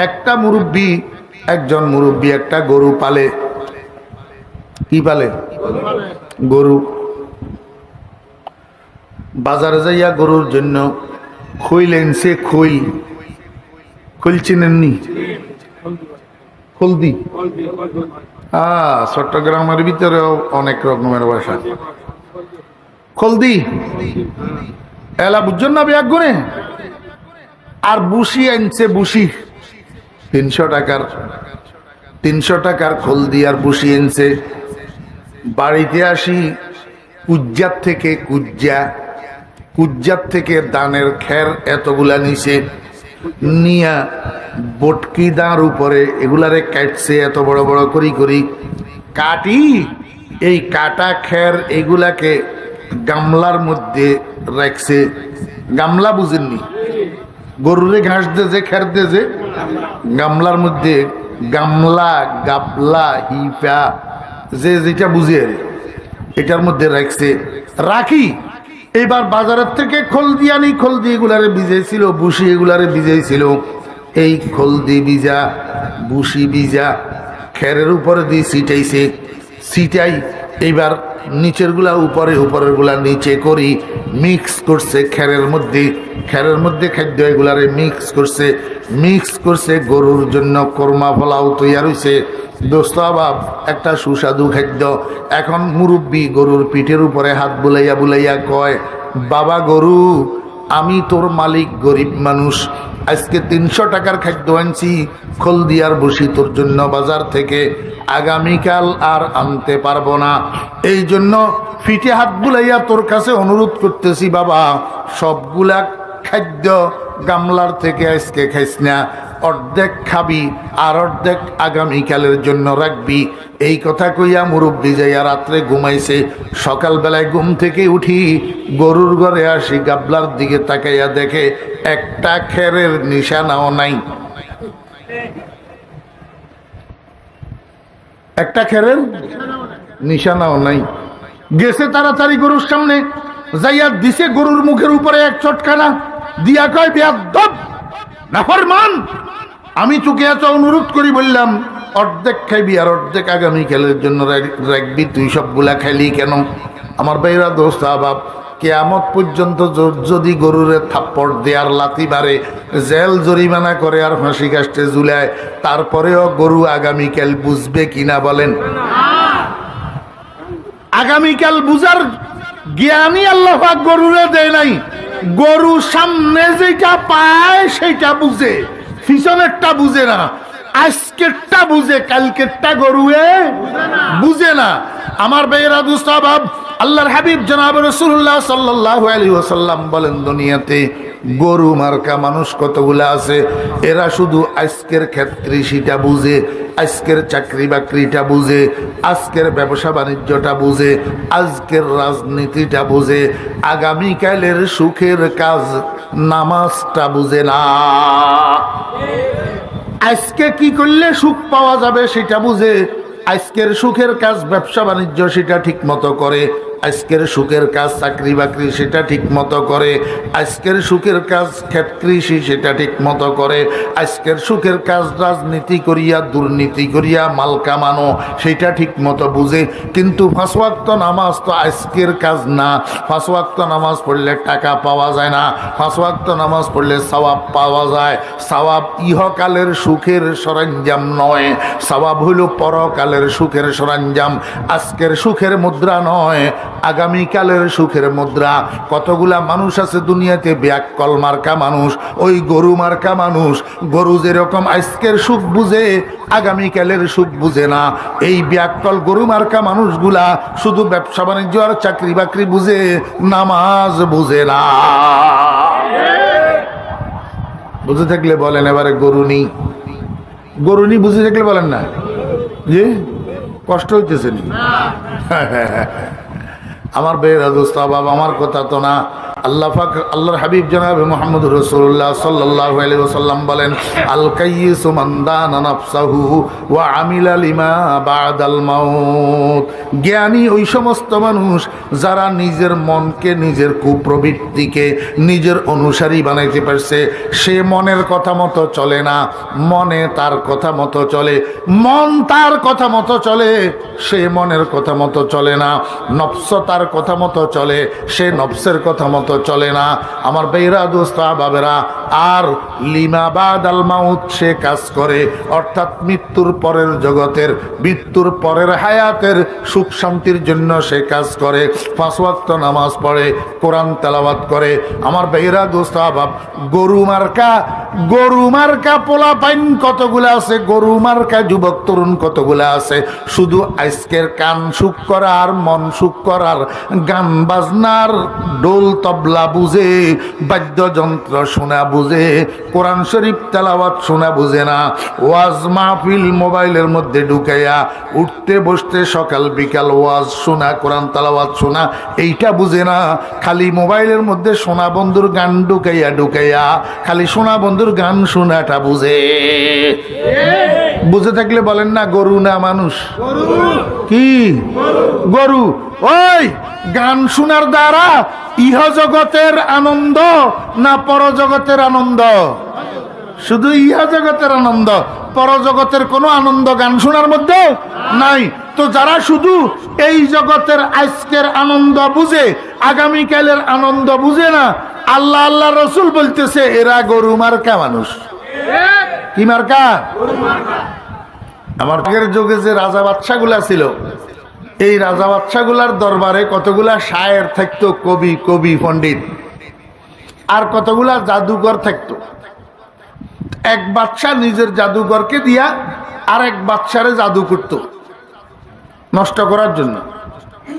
একটা মুরব্বী, একজন মুরব্বী একটা গরু পালে। কি পালে? গরু। বাজারে যাইয়া গরুর জন্য খৈল এনছে। খৈল চিনেননি? হলদি। চট্টগ্রামের ভিতরেও অনেক রকমের ভাষা। হলদি এলা বুঝছেন না বিয়াক গুনে। আর বুসি আনছে, বুসি 300 টাকার। 300 টাকার হলদি আর বুসি আনছে। বাড়িতে আসি কুজ্জার থেকে, কুজ্জার থেকে দানের খের এতগুলা নিছে, নিয়া বটকি দাঁড় উপরে এগুলারে কাটছে এত বড় বড় করি কাটি। এই কাটা খের এগুলাকে গামলার মধ্যে রাখছে। গামলা বুঝেননি? গরুরে ঘাস দে যে, খের দে যে, গামলার মধ্যে, গামলা, গাবলা, হিফা, যে যেটা বুঝে আর এটার মধ্যে রাখছে। রাখি এবার বাজারের থেকে খলদি আনি। খলদি এগুলারে ভিজাইছিল, বুসি এগুলারে ভিজাইছিল। এই খলদি ভিজা, বুসি ভিজা খেরের উপরে দিয়ে ছিটাইছে। ছিটাই এইবার নিচের গুলা উপরে, উপরের গুলা নিচে করি মিক্স করছে খেরের মধ্যে। খেরের মধ্যে খাদ্য এগুলারে মিক্স করছে গরুর জন্য কোরমা পোলাও তৈয়ার হয়েছে। দোস্ত আবাব একটা সুস্বাদু খাদ্য। এখন মুরব্বী গরুর পিঠের উপরে হাত বুলাইয়া কয়, বাবা গরু, আমি তোর মালিক, গরিব মানুষ, আজকে 300 টাকার খাদ্য আনছি, খলদি আর বসি তোর জন্য বাজার থেকে, আগামীকাল আর আনতে পারবো না। এই জন্য পিঠে হাত বুলাইয়া তোর কাছে অনুরোধ করতেছি বাবা, সবগুলা খাদ্য গামলার থেকে আজকে খাইস না, অর্ধেক খাবি আর অর্ধেক আগামীকালের জন্য রাখবি। এই কথা কইয়া মুরব্বী যাইয়া রাত্রে ঘুমাইছে। সকালবেলায় ঘুম থেকে উঠি গরুর ঘরে আসি, গাবলার দিকে তাকাইয়া দেখে একটা খেরের নিশানাও নাই। একটা খেরের নিশানাও নাই। গেছে তাড়াতাড়ি গরুর সামনে যাইয়া দিছে গরুর মুখের উপরে এক চটকানা দিয়া কয়, বেয়াদব, নাফরমান, আমি তোকে এত অনুরোধ করি বললাম অর্ধেক খাইবি আর অর্ধেক আগামীকালের জন্য রাখবি, তুই সবগুলা খাইলি কেন? আমার ভাইরা, দোস্ত আবাব, কিয়ামত পর্যন্ত যদি গরুরে থাপ্পড় দেয়ার লাথি মারে, জেল জরিমানা করে আর ফাঁসি কাস্টে ঝুলায়, তারপরেও গরু আগামীকাল বুঝবে কিনা বলেন? আগামীকাল বুঝার জ্ঞানই আল্লাহ পাক গরুরে দেয় নাই। গরু সামনে যেটা পায় সেটা বুঝে, পিছনেরটা বুঝে না। আজকেরটা বুঝে, কালকেরটা গরুয়ে বুঝে না। আমার ভাইয়েরা, দোস্ত আবাব, আল্লাহর হাবিব জনাব রাসূলুল্লাহ সাল্লাল্লাহু আলাইহি ওয়াসাল্লাম বলেন, দুনিয়াতে গরু মার্কা মানুষ কতগুলা আছে, এরা শুধু আজকের ক্ষেত্রে সেটা বুঝে, আজকের চাকরি বাকরিটা বুঝে, আজকের ব্যবসা বাণিজ্যটা বুঝে, আজকের রাজনীতিটা বুঝে, আগামীকালের সুখের কাজ নামাজটা বুঝে না। আজকে কি করলে সুখ পাওয়া যাবে সেটা বুঝে, আজকের সুখের কাজ ব্যবসা বাণিজ্য সেটা ঠিক মতো করে, আজকের সুখের কাজ চাকরি বাকরি সেটা ঠিক মতো করে, আজকের সুখের কাজ ক্ষেত কৃষি সেটা ঠিক মতো করে, আজকের সুখের কাজ রাজনীতি করিয়া দুর্নীতি করিয়া মাল কামানো সেটা ঠিক মতো বুঝে। কিন্তু 5 ওয়াক্ত নামাজ তো আজকের কাজ না। 5 ওয়াক্ত নামাজ পড়লে টাকা পাওয়া যায় না। 5 ওয়াক্ত নামাজ পড়লে সওয়াব পাওয়া যায়। সওয়াব ইহকালের সুখের সরঞ্জাম নয়, সওয়াব হইল পরকালের সুখের সরঞ্জাম। আজকের সুখের মুদ্রা নয়, আগামীকালের সুখের মুদ্রা। কতগুলা মানুষ আছে দুনিয়াতে ব্যাককল মার্কা মানুষ, ওই গরু মার্কা মানুষ। গরু যেরকম আজকের সুখ বুঝে, আগামীকালের সুখ বুঝে না। এই ব্যাককল গরু মার্কা মানুষগুলা শুধু ব্যবসা বাণিজ্য আর চাকরি বাকরি বুঝে, নামাজ বুঝে না। বুঝে থাকলে বলেন এবারে গরুনি। গরুনি বুঝে থাকলে বলেন না যে কষ্ট হইতেছে নি। আমার বের দোস্ত বাবা, আমার কথা তো না। আল্লাহ পাক আল্লাহর হাবিব জনাবে মুহাম্মদুর রাসূলুল্লাহ সাল্লাল্লাহু আলাইহি ওয়াসাল্লাম বলেন, আল কাইয়িসু মান দানা নাফসাহু ওয়া আমিলা লিমা বাদাল মাউত। জ্ঞানী ওই সমস্ত মানুষ যারা নিজের মনকে, নিজের কুপ্রবৃত্তিকে নিজের অনুসারী বানাইতে পারছে। সে মনের কথা মতো চলে না, মনে তার কথা মতো চলে। মন তার কথা মতো চলে, সে মনের কথা মতো চলে না। নফস তার কথা মতো চলে, সে নফসের কথা মতো চলে না। আমার বেরা দোস্ত বাবেরা, আর লিমা বাদাল মাউত সে কাজ করে, অর্থাৎ মৃত্যুর পরের জগতের, মৃত্যুর পরের হায়াতের সুখ শান্তির জন্য সে কাজ করে। 5 ওয়াক্ত নামাজ পড়ে, কোরআন তেলাওয়াত করে। আমার বেরা দোস্ত বাব, গরু মার্কা পোলা পাইন কতগুলা আছে, গরু মার্কা যুবক তরুণ কতগুলা আছে। শুধু আজকের কান সুখ করার, মন সুখ করার, গান বাজনার ডোল তবলা বুঝে, বাদ্যযন্ত্র শোনা বুঝে, কোরআন শরীফ তেলাওয়াত শোনা বুঝে না। ওয়াজ মাহফিল মোবাইলের মধ্যে ঢুকাইয়া উঠতে বসতে সকাল বিকাল ওয়াজ শোনা, কোরআন তেলাওয়াত শোনা, এইটা বুঝে না। খালি মোবাইলের মধ্যে সোনা বন্ধুর গান ঢুকাইয়া খালি সোনা বন্ধুর গান শোনাটা বুঝে। বুঝে থাকলে বলেন না গরু না মানুষ? কি গরু? ওই গান শোনার দ্বারা ইহ জগতের আনন্দ না পরজগতের আনন্দ? শুধু ইহা জগতের আনন্দ, পরজগতের কোনো আনন্দ গান শোনার মধ্যে নাই। তো যারা শুধু এই জগতের আজকের আনন্দ বুঝে, আগামীকালের আনন্দ বুঝে না, আল্লাহ আল্লাহ রসুল বলতেছে এরা গরু মার্কা মানুষ। কি মার্কা? আমার আগের যুগে যে রাজা বাদশাগুলা ছিল, এই রাজা বাদশাগুলার দরবারে কতগুলা শায়ের থাকতো, কবি পণ্ডিত, আর কতগুলা জাদুঘর থাকতো। এক বাদশা নিজের জাদুঘরকে দিয়া আর এক বাদশারে জাদু করত, নষ্ট করার জন্য,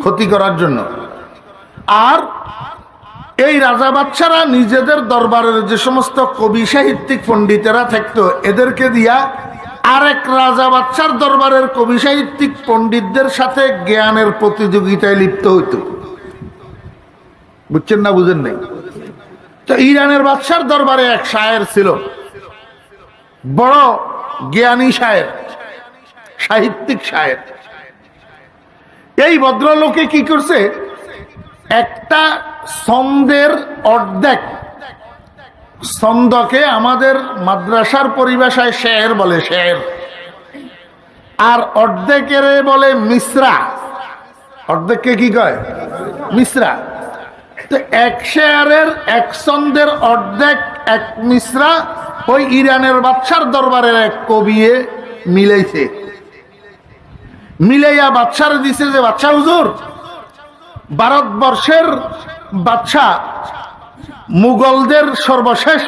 ক্ষতি করার জন্য। আর এই রাজা বাদশারা নিজেদের দরবারের যে সমস্ত কবি সাহিত্যিক পণ্ডিতেরা থাকতো, এদেরকে দিয়া আরেক রাজা বাদশার দরবারের কবি সাহিত্যিক পণ্ডিতদের সাথে জ্ঞানের প্রতিযোগিতায় লিপ্ত হইত। বুঝছেন না বুঝেন নাই? তো ইরানের বাদশার দরবারে এক শায়ের ছিল, বড় জ্ঞানী শায়ের, সাহিত্যিক শায়ের। এই ভদ্রলোকে কি করছে, একটা ছন্দের অর্ধেক, ছন্দকে আমাদের মাদ্রাসার পরিভাষায় শের বলে, শের, আর অর্ধেকের বলে মিসরা। অর্ধেককে কি কয়? মিসরা। তো এক শেয়ারের, এক ছন্দের অর্ধেক, এক মিসরা ওই ইরানের বাদশার দরবারের এক কবিয়ে মিলাইছে। মিলাইয়া বাদশারে দিছে যে, বাদশা হুজুর, ভারতবর্ষের বাদশা, মুঘলদের সর্বশেষ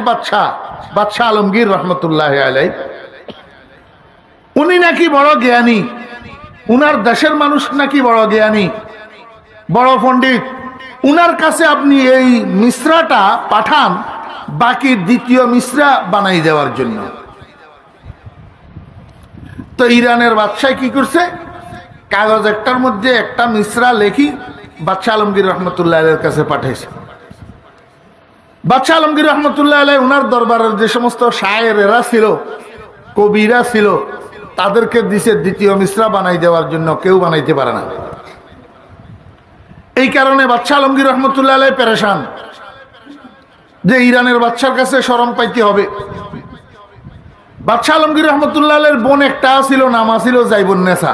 বাদশা আলমগীর রহমতুল্লাহ আলাই, উনি নাকি বড় জ্ঞানী, উনার দেশের মানুষ নাকি বড় জ্ঞানী, বড় পণ্ডিত। উনার কাছে আপনি এই মিশ্রাটা পাঠান, বাকি দ্বিতীয় মিশ্রা বানাই দেওয়ার জন্য। তো ইরানের বাদশাহ কি করছে, কাগজ একটার মধ্যে একটা মিশ্রা লেখি বাদশা আলমগীর রহমতুল্লাহ আলাইয়ের কাছে পাঠাইছে। বাদশা আলমগীর রহমতুল্লাহ আলাই উনার দরবারের যে সমস্ত শায়েরেরা ছিল, কবিরা ছিল, তাদেরকে দিছে দ্বিতীয় মিশ্রা বানাই দেওয়ার জন্য। কেউ বানাইতে পারে না। এই কারণে বাদশা আলমগীর রহমতুল্লাহ আলাই পেরেশান যে ইরানের বাদশার কাছে শরম পাইতে হবে। বাদশা আলমগীর রহমতুল্লাহ আলাইয়ের বোন একটা ছিল, নাম ছিল জাইবুন্নেসা।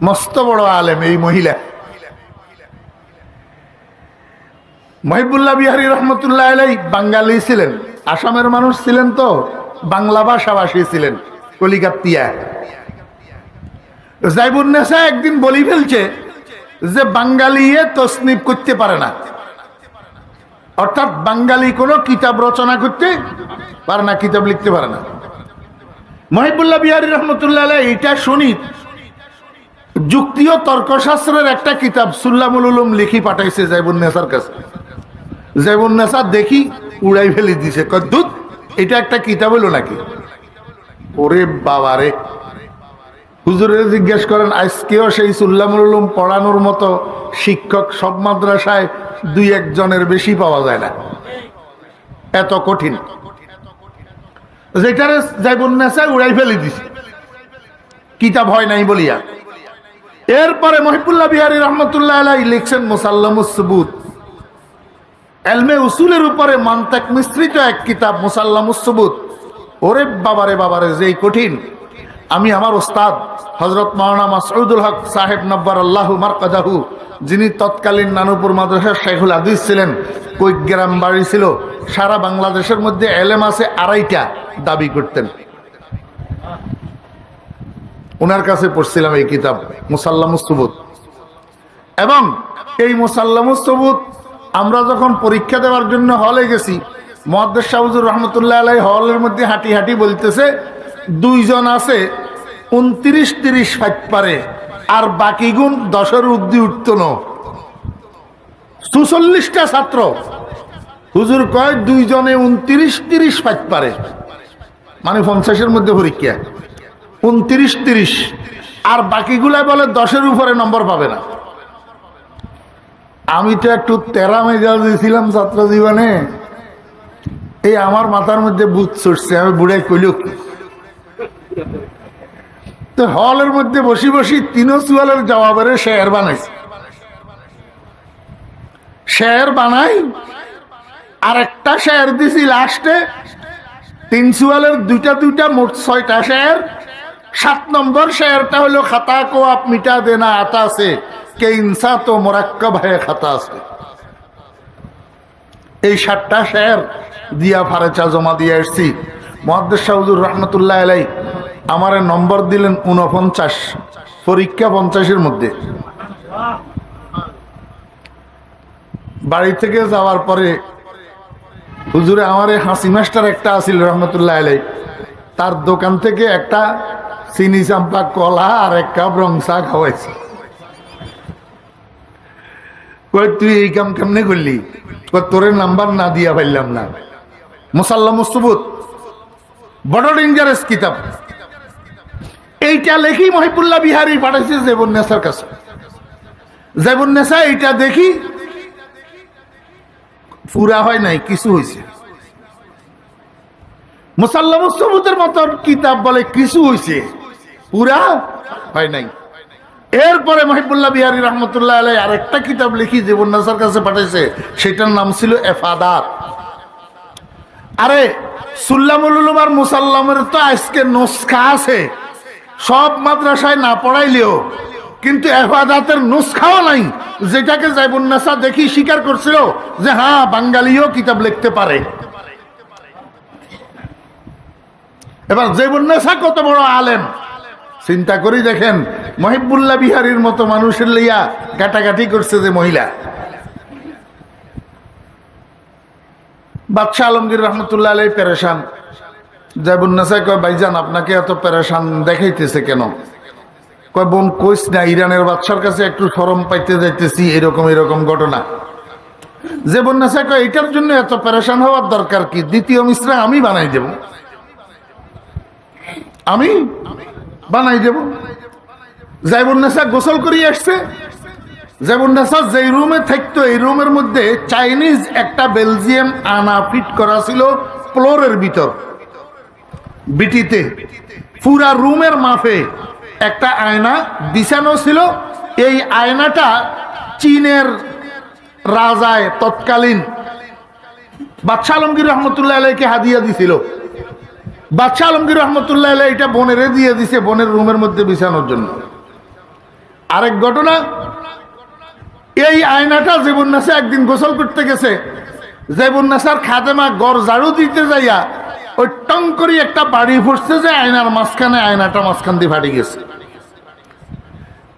মস্ত বড় আলেম এই মহিলা। মহিবুল্লাহ বিহারী রহমতুল্লাহ আলাই বাঙালি ছিলেন, আসামের মানুষ ছিলেন, তো বাংলা ভাষাভাষী ছিলেন, কলিকাতিয়া। জাইবুন্নেসা একদিন বলি ফেলছে যে বাঙালি তসনিফ করতে পারে না, অর্থাৎ বাঙালি কোনো কিতাব রচনা করতে পারে না, কিতাব লিখতে পারে না। মহিবুল্লাহ বিহারী রহমতুল্লাহ আলাই এটা শুনি যুক্তি ও তর্কশাস্ত্রের একটা কিতাব সুল্লামুল উলুম লিখি পাঠাইছে জাইবুন্নেসার কাছে। জাইবুন্নেসা দেখি উড়াই ফেলি দিছে, কদ্দুত এটা একটা কিতাব হলো নাকি? ওরে বাবারে! হুজুরে জিজ্ঞেস করেন, আজকেও সেই সুল্লামুল উলুম পড়ানোর মতো শিক্ষক সব মাদ্রাসায় দুই একজনের বেশি পাওয়া যায় না, এত কঠিন। যেটারে যাইবুন নেশা উড়াই ফেলে দিছে কিতাব হয় নাই বলিয়া। এরপরে মহিবুল্লাহ বিহারী রহমতুল্লাহ আলাইহি লিখছেন মুসাল্লামুস সুবুত, এলমে উসুলের উপরে মান্তাক মিশ্রিত এক কিতাব মুসাল্লামুস সুবুত। ওরে বাবারে বাবারে যেই কঠিন। আমি আমার ওস্তাদ হযরত মাওলানা মাসউদুল হক সাহেব নব্বারাল্লাহু মারকাদাহু, যিনি তৎকালীন নানুপুর মাদ্রাসার শাইখুল হাদিস ছিলেন, কৈগ্রাম বাড়ি ছিল, সারা বাংলাদেশের মধ্যে এলেম আছে 2.5টা দাবি করতেন। ওনার কাছে পড়ছিলাম এই কিতাব মুসাল্লামুস সুবুত। এবং এই মুসাল্লামুস সুবুত আমরা যখন পরীক্ষা দেওয়ার জন্য হলে গেছি, মুহাদ্দিস শাহ হুজুর রহমতুল্লাহ আলাইহি হলের মধ্যে হাঁটি হাঁটি বলতেছে 2 জন আছে 29-30 ফাইট পারে, আর বাকি গুণ 10-এর উদ্দি উঠত না। 44টা ছাত্র, হুজুর কয় 2 জনে 29-30 ফাইট পারে, মানে 50-এর মধ্যে পরীক্ষা 29-30, আর বাকিগুলা বলে 10-এর উপরে নম্বর পাবে না। আমি তো একটু তেরা মেজাজ দিয়েছিলাম ছাত্র জীবনে, এই আমার মাথার মধ্যে বুধ চড়ছে। আমি বুড়াই কইল তো হলের মধ্যে বসি বসি 3 সুয়ালের জবাবের শেয়ার বানাইছি, শেয়ার বানাই আর একটা শেয়ার দিছি লাস্টে 3 সুয়ালের 2টা মোট 6টা শেয়ার। 7 নম্বর শেয়ারটা হলো খাতা কো আপ মিটা দেনা আতা সে কে ইনসা তো মুরাক্কাব হ্যায় খাতা সে। এই 7টা শেয়ার দিয়া ফারেচা জমা দিয়ে আসছি। মুহাদ্দিস শাহ হুজুর রহমতুল্লাহ আলাইহি আমারে নম্বর দিলেন 49, পরীক্ষা 50-এর মধ্যে। বাড়ি থেকে যাওয়ার পরে হুজুরে আমারে হাসি মাস্টার একটা আছিল রহমতুল্লাহ আলাইহি, তার দোকান থেকে একটা চিনি চাম্পা কলা আর 1 কাপ রং চা খাওয়াইছে। কই তুই এই কাম কেমনে করলি? তোর নাম্বার না দিয়া পাইলাম না। মুসাল্লামুস সুবুত বড় ডেঞ্জারাস কিতাব। এইটা লেখি মহিবুল্লাহ বিহারী পাঠাইছে জেবুন্নেসার কাছে। জেবুন্নেসা এইটা দেখি পুরা হয় নাই, কিছু হয়েছে। মুসাল্লামুস সুবুতের মতন কিতাব বলে কিছু হয়েছে, পুরা হয় নাই। এরপরে মহিবুল্লাহ বিহারী রহমতুল্লাহ আলাইহি আরেকটা কিতাব লিখি জেবুন্নেসার কাছে পাঠাইছে, সেটার নাম ছিল এফাদাত। আরে সুল্লামুল উলুম আর মুসাল্লামের তো আজকে নুসখা আছে, সব মাদ্রাসায় না পড়াইলেও, কিন্তু এফাদাতের নুসখাও নাই, যেটাকে জেবুন্নেসা দেখি স্বীকার করছিল যে হ্যাঁ বাঙালিও কিতাব লিখতে পারে। এবার জেবুন্নেসা কত বড় আলেম চিন্তা করি দেখেন। মহিবুল্লাহ বিহারীর মতো মানুষের লইয়া গাটাগাটি করছে যে মহিলা। বাদশাহ আলমগীর রহমতুল্লাহ আলাইহি পেরেশান। জেবুন্নেসা কয় ভাইজান আপনাকে এত পেরেশান দেখাইতেছে কেন? কয় বোন কইস না, ইরানের বাদশার কাছে একটু শরম পাইতে যাইতেছি, এরকম এরকম ঘটনা। জেবুন্নেসা কয় এটার জন্য এত পেরেশান হওয়ার দরকার কি? 2য় মিসরা আমি বানাই দেব, আমি বানাই দেব। জেবুন্নেসা গোসল করিয়ে আসছে। জেবুন্নেসা যেই রুমে থাকতো এই রুমের মধ্যে চাইনিজ একটা বেলজিয়াম আনা ফিট করা ছিল ফ্লোরের ভিতর, বিটিতে পুরা রুমের মাপে একটা আয়না বিছানো ছিল। এই আয়নাটা চীনের রাজায় তৎকালীন বাদশাহ আলমগীর রহমতুল্লাহ আলাইহিকে হাদিয়া দিছিল। বাদশাহ আলমগীর রহমতুল্লাহ আলাইহি এটা বোনেরে দিয়ে দিছে বোনের রুমের মধ্যে বিছানোর জন্য। আরেক ঘটনা, এই আয়নাটা জেবুন্নেসা একদিন গোসল করতে গেছে, জেবুন্নেসার খাদেমা ঘর ঝাড়ু দিতে যাইয়া ওই টং করে একটা বাড়ি ফুটছে যে আয়নার মাঝখানে, আয়নাটা মাঝখান দিয়ে ফাটি গেছে।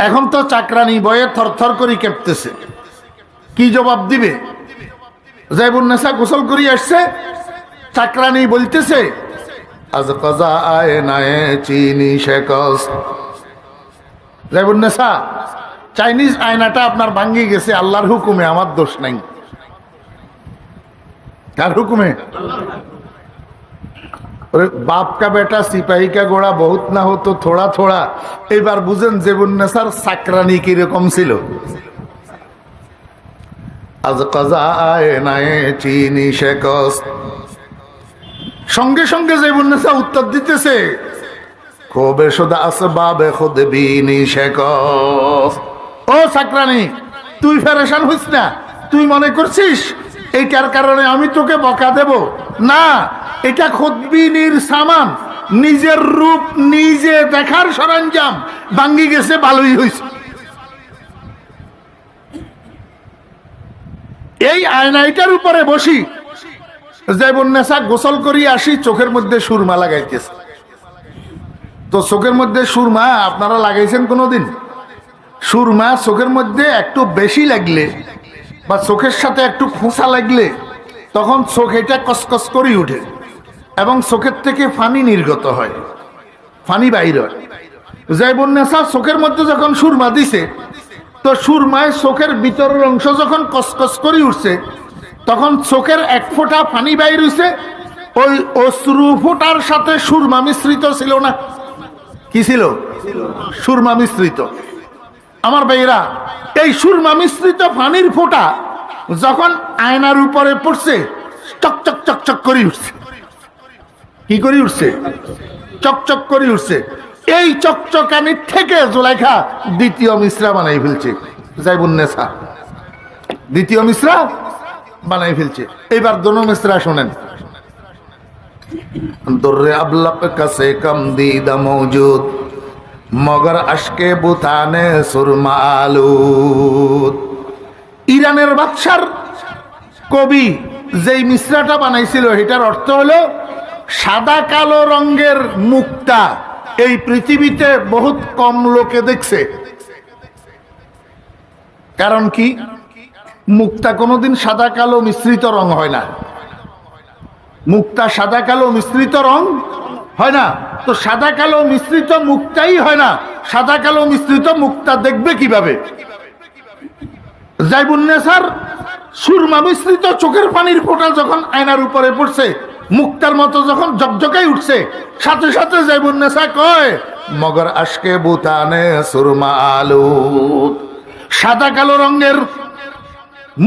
এখন তো চাকরানি বয়ে থরথর করে কেঁপতেছে, কি জবাব দিবে? জেবুন্নেসা গোসল করে আসছে, চাকরানি বলতেছে আজ কাজা আয়নায়ে চিনি শেকস্ত। জেবুন্নেসা চাইনিজ আয়নাটা আপনার ভাঙ্গি গেছে আল্লাহর হুকুমে, আমার দোষ নাই। কার হুকুমে? बाप का बेटा सिपाही का घोड़ा बहुत ना हो तो थोड़ा थोड़ा। এবার বুঝেন জেবুন্নেসার সাকরানি কিরকম ছিল। আজ কাজায় নাই চিনি শেকস। সঙ্গে সঙ্গে যাইবুন্নেসা উত্তর দিতেছে, কবে সদা আসবাবে খুদ বিনি শেকস। ও সাকরানি, তুই ফেরেশান হইস না। তুই মনে করছিস এইটার কারণে আমি তোকে বকা দেব? না, এটা খুদবিনীর সামান, নিজের রূপ নিজে দেখার সরঞ্জাম ভাঙ্গি গেছে, ভালোই হয়েছে। এই আয়নাইটার উপরে বসি যাইবুন্নেসা গোসল করি আসি, চোখের মধ্যে সুরমা লাগাইতেছে। তো চোখের মধ্যে সুরমা আপনারা লাগাইছেন কোনোদিন? সুরমা চোখের মধ্যে একটু বেশি লাগলে বা চোখের সাথে একটু খোঁচা লাগলে তখন চোখ এটা কসকস করে উঠে এবং চোখের থেকে পানি নির্গত হয়, পানি বাইর হয়। যাইবুন্নেসা চোখের মধ্যে যখন সুরমা দিছে, তো সুরমায় চোখের ভিতরের অংশ যখন কসকস করে উঠছে, তখন চোখের এক ফোঁটা পানি বাইর হইছে। ওই অশ্রু ফোঁটার সাথে সুরমা মিশ্রিত ছিল না? কি ছিল? সুরমা মিশ্রিত। আমার ভাইরা, এই সুরমা মিশ্রিত পানির ফোঁটা যখন আয়নার উপরে পড়ছে, চকচক চকচক করে উঠছে। কি করে উঠছে? চকচক করে উঠছে। এই চকচকানির থেকে জুলাইখা দ্বিতীয় মিশ্রা বানাই ফেলছে। যাইবুন্নেসা দ্বিতীয় মিশ্রা বানাই ফেলছে। এইবার দোনো মিশ্রা শোনেন। দর্রে আবলাক কাছে কম দিদা মৌজুদ, মগর আশকে বুতানে সুরমা আলুদ। ইরানের বাদশার কবি যেই মিশ্রাটা বানাইছিল, এটার অর্থ হলো সাদা কালো রঙের মুক্তা এই পৃথিবীতে বহুত কম লোকে দেখছে। কারণ কি? মুক্তা কোনোদিন সাদা কালো মিশ্রিত রং হয় না। মুক্তা সাদা কালো মিশ্রিত রং হয় না। তো সাদা কালো মিশ্রিত মুক্তাই হয় না, সাদা কালো মিশ্রিত মুক্তা দেখবে কিভাবে? যাইবুন্নেসার সুরমা মিশ্রিত চোখের পানির ফোঁটা যখন আয়নার উপরে পড়ছে, মুক্তার মতো যখন জকজকাই উঠছে, সাথে সাথে যাইবুন্নেসা কয়, মগর আশকে বুতানে সুরমা আলুদ। সাদা কালো রঙের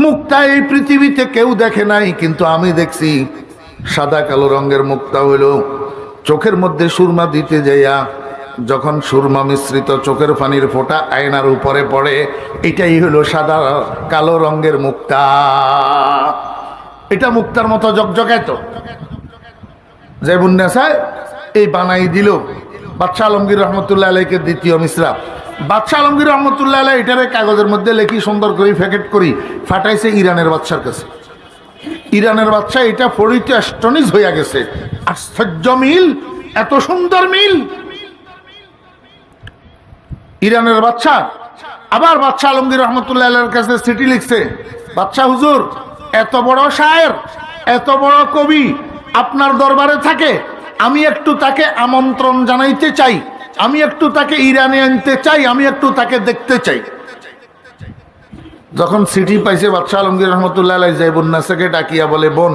মুক্তা এই পৃথিবীতে কেউ দেখে নাই, কিন্তু আমি দেখছি। সাদা কালো রঙের মুক্তা হইল চোখের মধ্যে সুরমা দিতে যাইয়া যখন সুরমা মিশ্রিত চোখের পানির ফোঁটা আয়নার উপরে পড়ে, এটাই হলো সাদা কালো রঙের মুক্তা। এটা মুক্তার মতো জকজকাইতো। যাইবুন্নেসা এই বানাই দিল বাদশাহ আলমগীর রহমতুল্লাহ আলাইকে দ্বিতীয় মিশ্রা। বাদশাহ আলমগীর রহমতুল্লাহ আলাই এটারে কাগজের মধ্যে লেখি সুন্দর করে প্যাকেট করি ফাটাইছে ইরানের বাদশার কাছে। ইরানের বাদশা এটা পড়িতে অ্যাস্টনিশ হইয়া গেছে। আশ্চর্য মিল, এত সুন্দর মিল। ইরানের বাদশা আবার বাদশাহ আলমগীর রহমতুল্লাহ আলাইয়ের কাছে চিঠি লিখছে, বাদশাহ হুজুর, এত বড় শায়ের, এত বড় কবি আপনার দরবারে থাকে, আমি একটু তাকে আমন্ত্রণ জানাইতে চাই, আমি একটু তাকে ইরানে আনতে চাই, আমি একটু তাকে দেখতে চাই। যখন চিঠি পাইছে বাদশাহ আলমগীর রহমতুল্লাহ আলাই যাইবুন্নেসাকে ডাকিয়া বলে, বোন,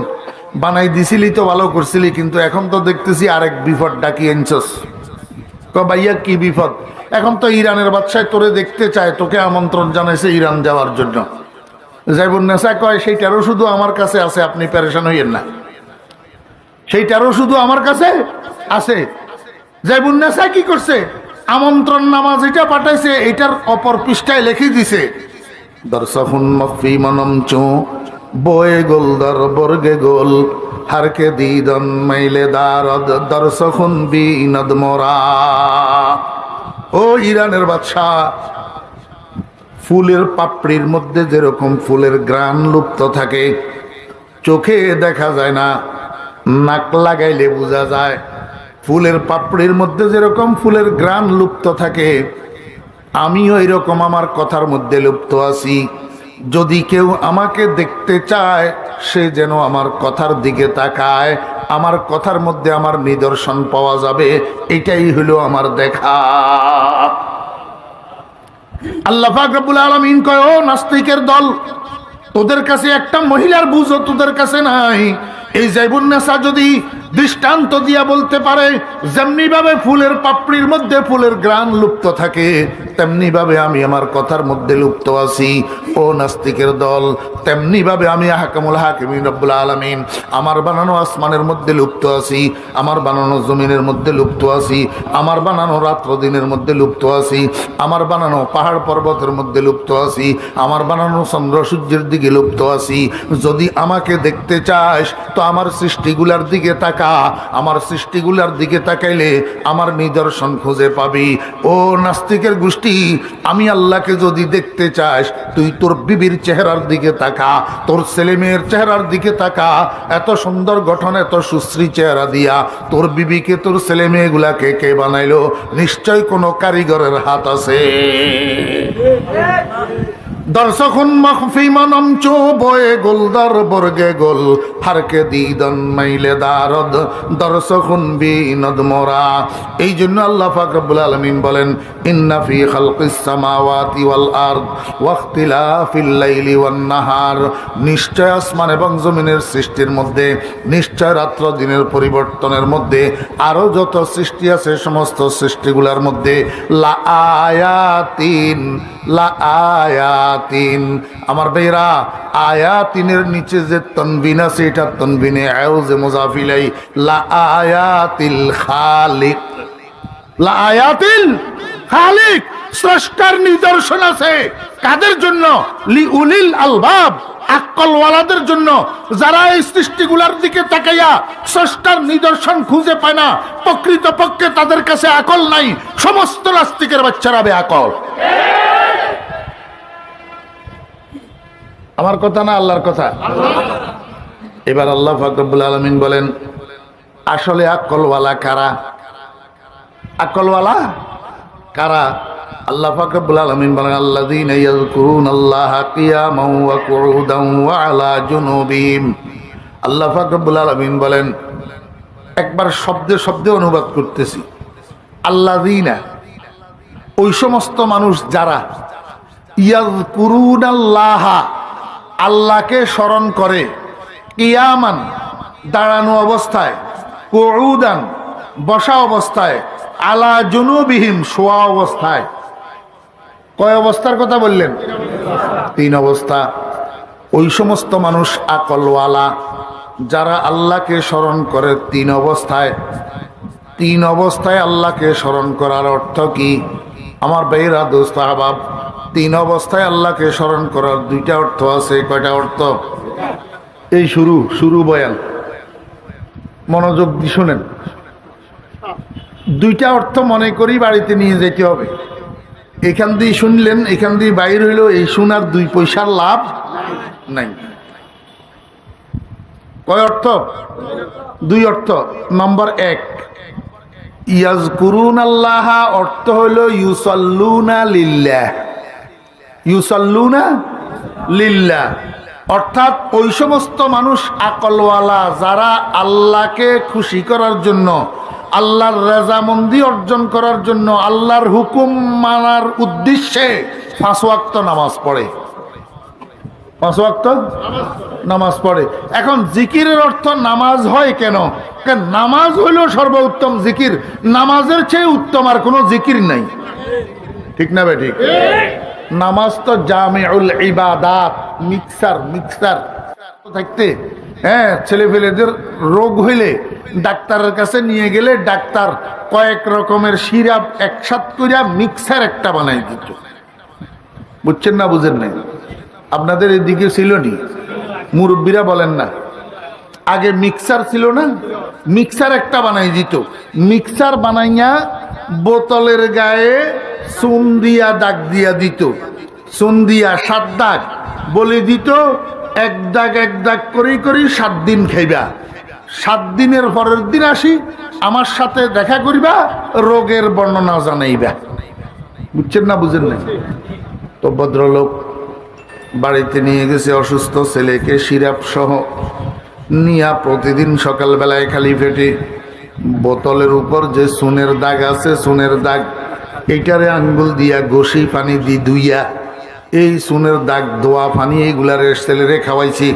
বানাই দিছিলি তো ভালো করছিলি, কিন্তু এখন তো দেখতেছি আরেক বিপদ ডাকি আনছস। ভাইয়া কি বিপদ? এখন তো ইরানের বাদশাহ তোরে দেখতে চায়, তোকে আমন্ত্রণ জানাইছে ইরান যাওয়ার জন্য। যাইবুন্নেসা কয়, সেইটারও শুধু আমার কাছে আছে, আপনি পেরেশান হইয়েন না, সেইটারও শুধু আমার কাছে আছে। যাইবুন্নেসা কি করছে? আমন্ত্রণ নামা যেটা পাঠাইছে এটার অপর পৃষ্ঠায় লিখে দিছে, দর্শকুন মফি মনম চু বয়ে গোল দর বর্গে গোল হারকে দিদন মাইলে দারদ দর্শকুন বিনদ মোরা। ও ইরানের বাদশাহ, ফুলের পাপড়ির মধ্যে যেরকম ফুলের গ্রান লুপ্ত থাকে, চোখে দেখা যায় না, নাক লাগাইলে বোঝা যায়। ফুলের পাপড়ির মধ্যে যেরকম ফুলের গ্রান লুপ্ত থাকে, আমিও এরকম আমার কথার মধ্যে লুপ্ত আছি। যদি কেউ আমাকে দেখতে চায়, সে যেন আমার কথার দিকে তাকায়, আমার কথার মধ্যে আমার নিদর্শন পাওয়া যাবে, এটাই হলো আমার দেখা। আল্লাহ পাক রব্বুল আলামিন কয়, ও নাস্তিকের দল, তোদের কাছে একটা মহিলার বুঝও তোদের কাছে নাই। এই যাইবুন্নেসা যদি দৃষ্টান্ত দিয়া বলতে পারে, যেমনি ভাবে ফুলের পাপড়ির মধ্যে ফুলের ঘ্রাণ লুপ্ত থাকে, তেমনি ভাবে আমি আমার কথার মধ্যে লুপ্ত আছি। ও নাস্তিকের দল, তেমনি ভাবে আমি আহকামুল হাকিমিন রব্বুল আলামিন আমার বানানো আসমানের মধ্যে লুপ্ত আছি, আমার বানানো জমিনের মধ্যে লুপ্ত আছি, আমার বানানো রাত্র দিনের মধ্যে লুপ্ত আছি, আমার বানানো পাহাড় পর্বতের মধ্যে লুপ্ত আছি, আমার বানানো চন্দ্র সূর্যের দিকে লুপ্ত আছি। যদি আমাকে দেখতে চাস তো আমার সৃষ্টিগুলার দিকে তাকা, আমার সৃষ্টিগুলার দিকে তাকাইলে আমার নিদর্শন খুঁজে পাবি। ও নাস্তিকের গোষ্ঠী, আমি আল্লাহকে যদি দেখতে চাস তুই তোর বিবির চেহারার দিকে তাকা, তোর ছেলে মেয়ের চেহারার দিকে তাকা। এত সুন্দর গঠন, এত সুশ্রী চেহারা দিয়া তোর বিবিকে, তোর ছেলে মেয়েগুলাকে কে বানাইলো? নিশ্চয় কোনো কারিগরের হাত আছে। দর্শকুন মখফি মনমচ বয়ে গোলদার বর্গে গোল হারকে দিদন মাইলে দারদ দর্শকুন বিনদ মোরা। এই জন্য আল্লাহ পাক রব্বুল আলামিন বলেন, ইন্না ফি খালকিস সামাওয়াতি ওয়াল আরদ ওয়াখতিলাফিল লাইলি ওয়ান নাহার, নিশ্চয় আসমান এবং জমিনের সৃষ্টির মধ্যে, নিশ্চয় রাত্র দিনের পরিবর্তনের মধ্যে, আরো যত সৃষ্টি আছে সমস্ত সৃষ্টিগুলোর মধ্যে লা আয়াতিন, লা আয়াতিন। আমার বেরা, আয়াতিনের নিচে যে তনবিন আছে এটা তনবিনে আউযে মুজাফিলাই, লা আয়াতিল খালিক, লা আয়াতিল খালিক, স্রষ্টার নিদর্শন আছে। কাদের জন্য? লি উলিল আলবাব, আকলওয়ালাদের জন্য, যারা এই সৃষ্টিগুলার দিকে তাকাইয়া স্রষ্টার নিদর্শন খুঁজে পায় না। প্রকৃতপক্ষে তাদের কাছে আকল নাই। সমস্ত নাস্তিকের বাচ্চারা বেআকল। আমার কথা না আল্লাহর কথা? এবার আল্লাহ পাক রব্বুল আলামিন বলেন, আসলে আকলওয়ালা কারা? আকলওয়ালা কারা? আল্লাহ পাক রব্বুল আলামিন বলেন, আল্লাযীনা ইয়াযকুরুনাল্লাহা কিয়ামান ওয়া কুউদান ওয়া আলা জুনুবিহিম। আল্লাহ পাক রব্বুল আলামিন বলেন, একবার শব্দে শব্দে অনুবাদ করতেছি, আল্লাযীনা, ওই সমস্ত মানুষ যারা ইয়াযকুরুনাল্লাহা, আল্লাহকে স্মরণ করে, কিয়ামান, দাঁড়ানো অবস্থায়, কুউদান, বসা অবস্থায়, আলা জুনুবিহিম, শোয়া অবস্থায়। কয় অবস্থার কথা বললেন? 3 অবস্থা। ওই সমস্ত মানুষ আকলওয়ালা যারা আল্লাহকে স্মরণ করে 3 অবস্থায়। 3 অবস্থায় আল্লাহকে স্মরণ করার অর্থ কি? আমার ভাইরা, দোস্ত, আহবাব, 3 অবস্থায় আল্লাহকে স্মরণ করার 2টা অর্থ আছে। কয়টা অর্থ? এই শুরু বয়ান, মনোযোগ দিয়ে শুনেন। 2টা অর্থ মনে করি বাড়িতে নিয়ে যেতে হবে। এখান দিয়ে শুনলেন, এখান দিয়ে বাইর হইল, এই শোনার 2 পয়সার লাভ নাই। কয় অর্থ? 2 অর্থ। নম্বর 1, ইয়াজকুরুনাল্লাহা অর্থ হইল ইউসাল্লুনা লিল্লাহ, ইউসাল্লুনা লিল্লাহ, অর্থাৎ ওই সমস্ত মানুষ আকলওয়ালা যারা আল্লাহকে খুশি করার জন্য, আল্লাহর রাজামন্দি অর্জন করার জন্য, আল্লাহর হুকুম মানার উদ্দেশ্যে 5 ওয়াক্ত নামাজ পড়ে। 5 ওয়াক্ত নামাজ পড়ে। এখন জিকিরের অর্থ নামাজ হয় কেন? কারণ নামাজ হইল সর্বোত্তম জিকির। নামাজের চেয়ে উত্তম আর কোনো জিকির নাই। ঠিক না বে ঠিক? নামাজ তো জামিউল ইবাদাত, মিক্সার থাকতে। হ্যাঁ, ছেলে ফেলেদের রোগ হইলে ডাক্তারের কাছে নিয়ে গেলে ডাক্তার কয়েক রকমের সিরাপ একসাথ করে মিক্সার একটা বানাই দিত। বুঝছেন না? বুঝেন নাই? আপনাদের এদিকে ছিল নি? মুরব্বীরা বলেন না, আগে মিক্সার ছিল না? মিক্সার একটা বানাই দিত। মিক্সার বানাইয়া বোতলের গায়ে চুন দিয়া দাগ দিয়া দিত। চুন দিয়া 7 দাগ বলে দিত, 1 দাগ 1 দাগ করেই 7 দিন খাইবা। 7 দিনের পরের দিন আসি, আমার সাথে দেখা করিবা, রোগের বর্ণনা জানাইবা। বুঝছেন না? বুঝেন নাই? তো ভদ্রলোক বাড়িতে নিয়ে গেছে অসুস্থ ছেলেকে, সিরাপ সহ নিয়া প্রতিদিন সকালবেলায় খালি পেটে বোতলের উপর যে চুনের দাগ আছে, চুনের দাগ, এইটারে আঙ্গুল দিয়া ঘষি পানি দি ধুইয়া এই চুনের দাগ, দোয়া পানি, এইগুলারে ছেলেরে খাওয়াইছি।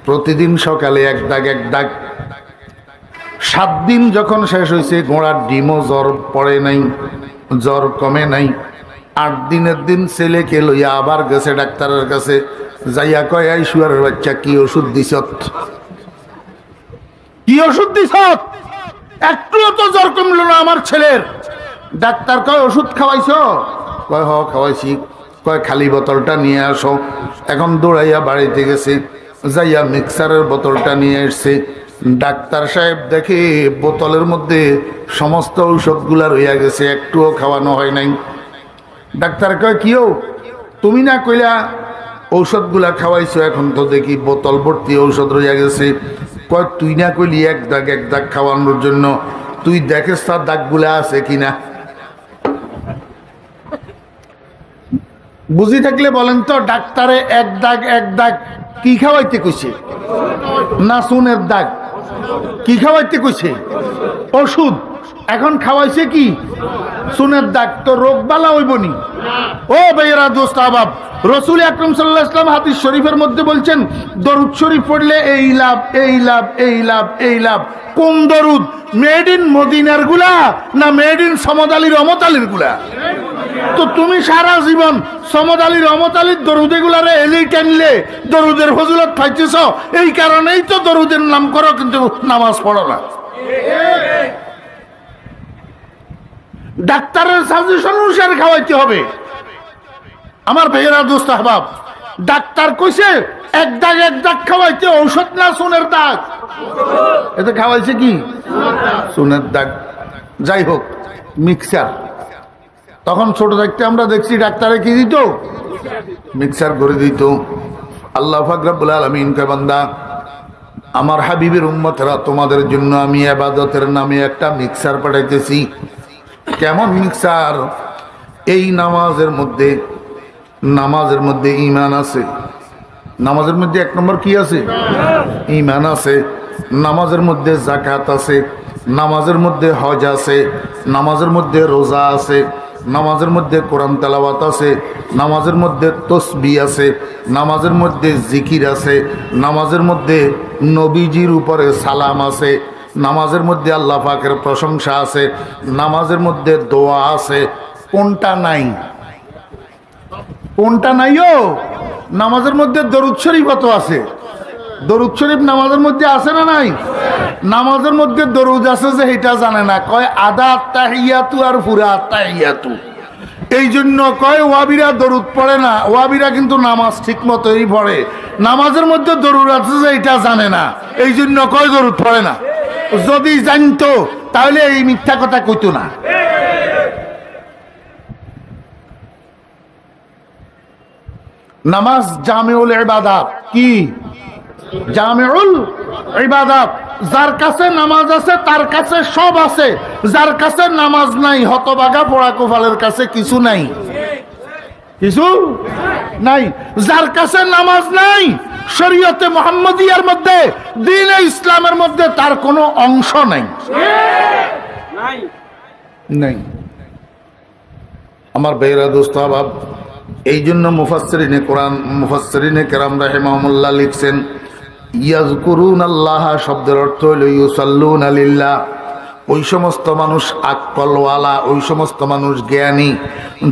প্রতিদিন সকালে 1 দাগ 1 দাগ। 7 দিন যখন শেষ হয়েছে, ঘোড়ার ডিমও জ্বর পড়ে নাই, জ্বর কমে নাই। 8 দিনের দিন ছেলেকে লইয়া আবার গেছে ডাক্তারের কাছে, যাইয়া কয়, এই শুয়ারের বাচ্চা, কি ওষুধ দিছত? কি ওষুধ দিছত? একটুও তো জ্বর কমল না আমার ছেলের। ডাক্তার কয়, ওষুধ খাওয়াইছ? কয়, হ খাওয়াইছি। কয়, খালি বোতলটা নিয়ে আসো। এখন দৌড়াইয়া বাড়িতে গেছে, যাইয়া মিক্সারের বোতলটা নিয়ে এসছে। ডাক্তার সাহেব দেখে বোতলের মধ্যে সমস্ত ঔষধগুলা রইয়া গেছে, একটুও খাওয়ানো হয় নাই। ডাক্তার কয়, কিও তুমি না কইলা ঔষধগুলা খাওয়াইছো, এখন তো দেখি বোতল ভর্তি ঔষধ রইয়া গেছে। কয়, তুই না কইলি এক দাগ খাওয়ানোর জন্য, তুই দেখেস তার দাগগুলা আছে কিনা। বুঝি থাকলে বলেন তো, ডাক্তারে এক দাগ কি খাওয়াইতে কইছে? না সুনের দাগ? কি খাওয়াইতে কইছে? ওষুধ। এখন খাওয়াইছে কি? সুনের দাগ। তো রোগ বালা হইবনি। ও ভাইয়েরা, দোস্ত আহবাব, রসুল আকরাম সাল্লাল্লাহু আলাইহি ওয়াসাল্লাম হাদিস শরীফের মধ্যে বলছেন, দরুদ শরীফ পড়লে এই লাভ, এই লাভ, এই লাভ, এই লাভ। কোন দরুদ? মেড ইন মদিনার গুলা না মেড ইন সমদ আলী রহমত আলীর গুলা? তো তুমি সারা জীবন সমদ আলী রহমত আলীর দরুদ এগুলারে এলেই টানলে দরুদের ফজিলত পাইতেছ, এই কারণেই তো দরুদের নাম করো, কিন্তু নামাজ পড়ো না। ডাক্তারের সাজেশন অনুসারে খাওয়াইতে হবে। আমার ভাইয়েরা, দোস্ত আহবাব, ডাক্তার কইছে এক দাগ খাওয়াইতে, ঔষধ না সুনের দাগ। এতে খাওয়াইছে কি? সুনের দাগ। যাই হোক, মিক্সার। তখন ছোট থাকতে আমরা দেখছি ডাক্তারে কি দিত? মিক্সার করে দিত। আল্লাহ পাক রব্বুল আলামিন কয়, বান্দা, আমার হাবিবের উম্মতেরা, তোমাদের জন্য আমি ইবাদতের নামে একটা মিক্সার পাঠাইতেছি। কেমন মিক্সার? এই নামাজের মধ্যে ঈমান আছে। নামাজের মধ্যে 1 নম্বর কি আছে? ঈমান আছে। নামাজের মধ্যে যাকাত আছে, নামাজের মধ্যে হজ আছে, নামাজের মধ্যে রোজা আছে, নামাজের মধ্যে কোরআন তেলাওয়াত আছে, নামাজের মধ্যে তসবিহ আছে, নামাজের মধ্যে জিকির আছে, নামাজের মধ্যে নবীজির উপরে সালাম আছে, নামাজের মধ্যে আল্লাহ পাকের প্রশংসা আছে, নামাজের মধ্যে দোয়া আছে। কোনটা নাই? কোনটা নাইও? নামাজের মধ্যে দরুদ শরীফ কত আছে? দরুদ শরীফ নামাজের মধ্যে আছে না নাই? নামাজের মধ্যে দরুদ আছে যে এটা জানে না, কয় আদা আত্তাহিয়াতু আর পুরা আত্তাহিয়াতু। এই জন্য কয় ওয়াবিরা দরুদ পড়ে না। ওয়াবিরা কিন্তু নামাজ ঠিক মতোই পড়ে। নামাজের মধ্যে দরুদ আছে যে এটা জানে না, এই জন্য কয় দরুদ পড়ে না। যদি জানতো তাহলে এই মিথ্যা কথা কইতো না। নামাজ জামিউল ইবাদাত। কি? জামিউল ইবাদাত। যার কাছে নামাজ আছে তার কাছে সব আছে, যার কাছে নামাজ নাই হতভাগা পোড়া কোফালের কাছে কিছু নাই, কিছু নাই। যার কাছে নামাজ নাই, শরীয়তে মুহাম্মাদিয়ার মধ্যে, দ্বীনে ইসলামের মধ্যে তার কোনো অংশ নাই, নাই। আমার ভাইরা, দোস্ত আহবাব, এই জন্য মুফাসসিরিনে কোরআন, মুফাসসিরিনে কেরাম রাহিমাহুমুল্লাহ লিখছেন, ইয়াজকুরুনাল্লাহ শব্দের অর্থ হইল ইউসাল্লুনা লিল্লাহ। ওই সমস্ত মানুষ আকলওয়ালা, ওই সমস্ত মানুষ জ্ঞানী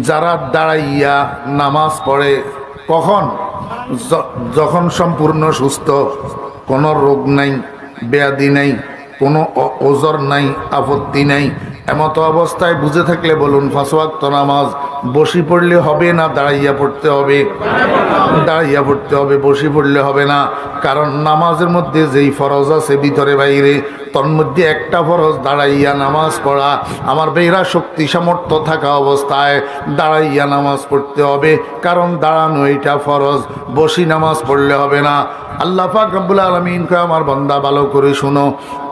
যারা দাঁড়াইয়া নামাজ পড়ে। কখন? যখন সম্পূর্ণ সুস্থ, কোনো রোগ নাই, ব্যাধি নাই, কোনো ওজর নাই, আপত্তি নাই। এমত অবস্থায় বুঝে থাকলে বলুন, 5 ওয়াক্ত নামাজ বসি পড়লে হবে না দাঁড়াইয়া পড়তে হবে? দাঁড়াইয়া পড়তে হবে, বসি পড়লে হবে না। কারণ নামাজের মধ্যে যেই ফরজ আছে ভিতরে বাইরে, তোর মধ্যে একটা ফরজ দাঁড়াইয়া নামাজ পড়া। আমার বেহরা শক্তি সামর্থ্য থাকা অবস্থায় দাঁড়াইয়া নামাজ পড়তে হবে, কারণ দাঁড়ানো এটা ফরজ, বসি নামাজ পড়লে হবে না। আল্লাহ পাক রব্বুল আলামিন কয়, আমার বান্দা ভালো করে শুনো,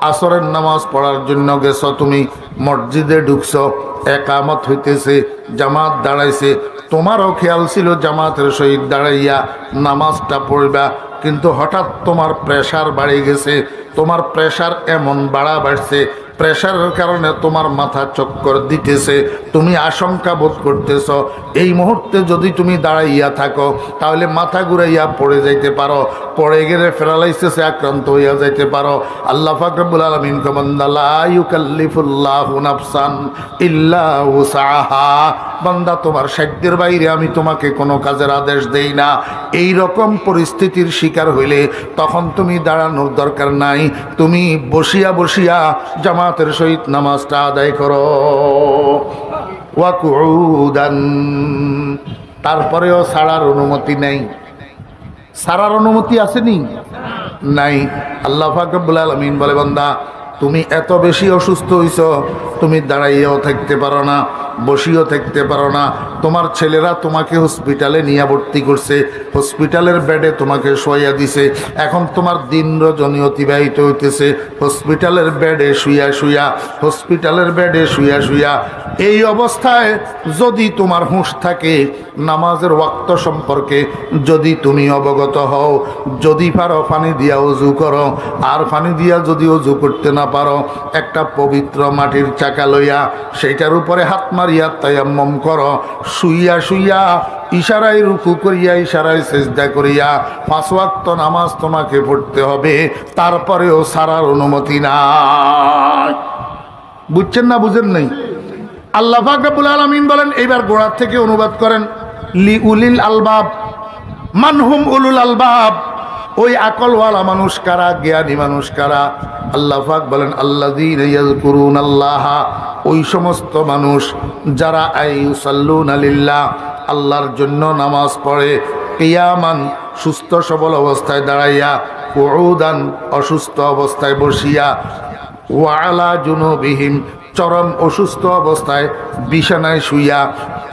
আসরের নামাজ পড়ার জন্য গেছো তুমি, মসজিদে ঢুকছো, একামত হইতেছে, জামাত দাঁড়াইছে, তোমারও খেয়াল ছিল জামাতের সহিত দাঁড়াইয়া নামাজটা পড়বা, কিন্তু হঠাৎ তোমার প্রেশার বাড়ে গেছে। তোমার প্রেশার এমন বাড়ছে, প্রেশারের কারণে তোমার মাথা চক্কর দিতেছে, তুমি আশঙ্কা বোধ করতেছ এই মুহূর্তে যদি তুমি দাঁড়াইয়া থাকো তাহলে মাথা ঘুরাইয়া পড়ে যাইতে পারো, পড়ে গেলে প্যারালাইসিসে আক্রান্ত হইয়া যাইতে পারো। আল্লাহ পাক রব্বুল আলামিন কমান্ডা লা ইউকাল্লিফুল্লাহু নাফসান ইল্লা উসাহা, বান্দা তোমার সাধ্যের বাইরে আমি তোমাকে কোনো কাজের আদেশ দেই না। এই রকম পরিস্থিতির শিকার হইলে তখন তুমি দাঁড়ানোর দরকার নাই, তুমি বসিয়া বসিয়া জামাতের সহিত নামাজটা আদায় করো। ওয়াকুউদান, তারপরেও ছাড়ার অনুমতি নেই। ছাড়ার অনুমতি আসেনি? নাই। আল্লাহ পাক রব্বুল আলামিন বলে, বান্দা তুমি এত বেশি অসুস্থ হইছ, তুমি দাঁড়াইয়াও থাকতে পারো না, বসিও থাকতে পারো না। তোমার ছেলেরা তোমাকে হসপিটালে নিয়ে ভর্তি করছে, হসপিটালের বেডে তোমাকে শোয়া দিছে, এখন তোমার দিন রজনী অতিবাহিত হইতেছে হসপিটালের বেডে শুইয়া শুইয়া, হসপিটালের বেডে শুইয়া শুইয়া। এই অবস্থায় যদি তোমার হুঁশ থাকে, নামাজের ওয়াক্ত সম্পর্কে যদি তুমি অবগত হও, যদি পারো পানি দিয়া ওযু করো, আর পানি দিয়া যদি ওযু করতে না পারো একটা পবিত্র মাটির চাকা লইয়া সেইটার উপরে হাত মারিয়া তায়াম্মুম করো, শুইয়া শুইয়া ইশারায় রুকু করিয়া ইশারায় সিজদা করিয়া 5 ওয়াক্ত নামাজ তোমাকে পড়তে হবে, তারপরেও সারার অনুমতি নাই। বুঝছেন না বুঝেন নাই? আল্লাহ পাক রব্বুল আলামিন বলেন, এইবার গোড়ার থেকে অনুবাদ করেন, লি উলিল আলবাব, মানহুম উলুল আলবাব, ওই আকলওয়ালা মানুষ কারা, জ্ঞানী মানুষ কারা? আল্লাহ পাক বলেন, আল্লাযীনা ইয়াযকুরুনাল্লাহা, ওই সমস্ত মানুষ যারা আইয়ুসাল্লুনা লিল্লাহ, আল্লাহর জন্য নামাজ পড়ে, কিয়ামান, সুস্থ সবল অবস্থায় দাঁড়াইয়া, কুউদান, অসুস্থ অবস্থায় বসিয়া, ওয়া আলা জুনুবিহিম, চরম অসুস্থ অবস্থায় বিছানায় শুইয়া,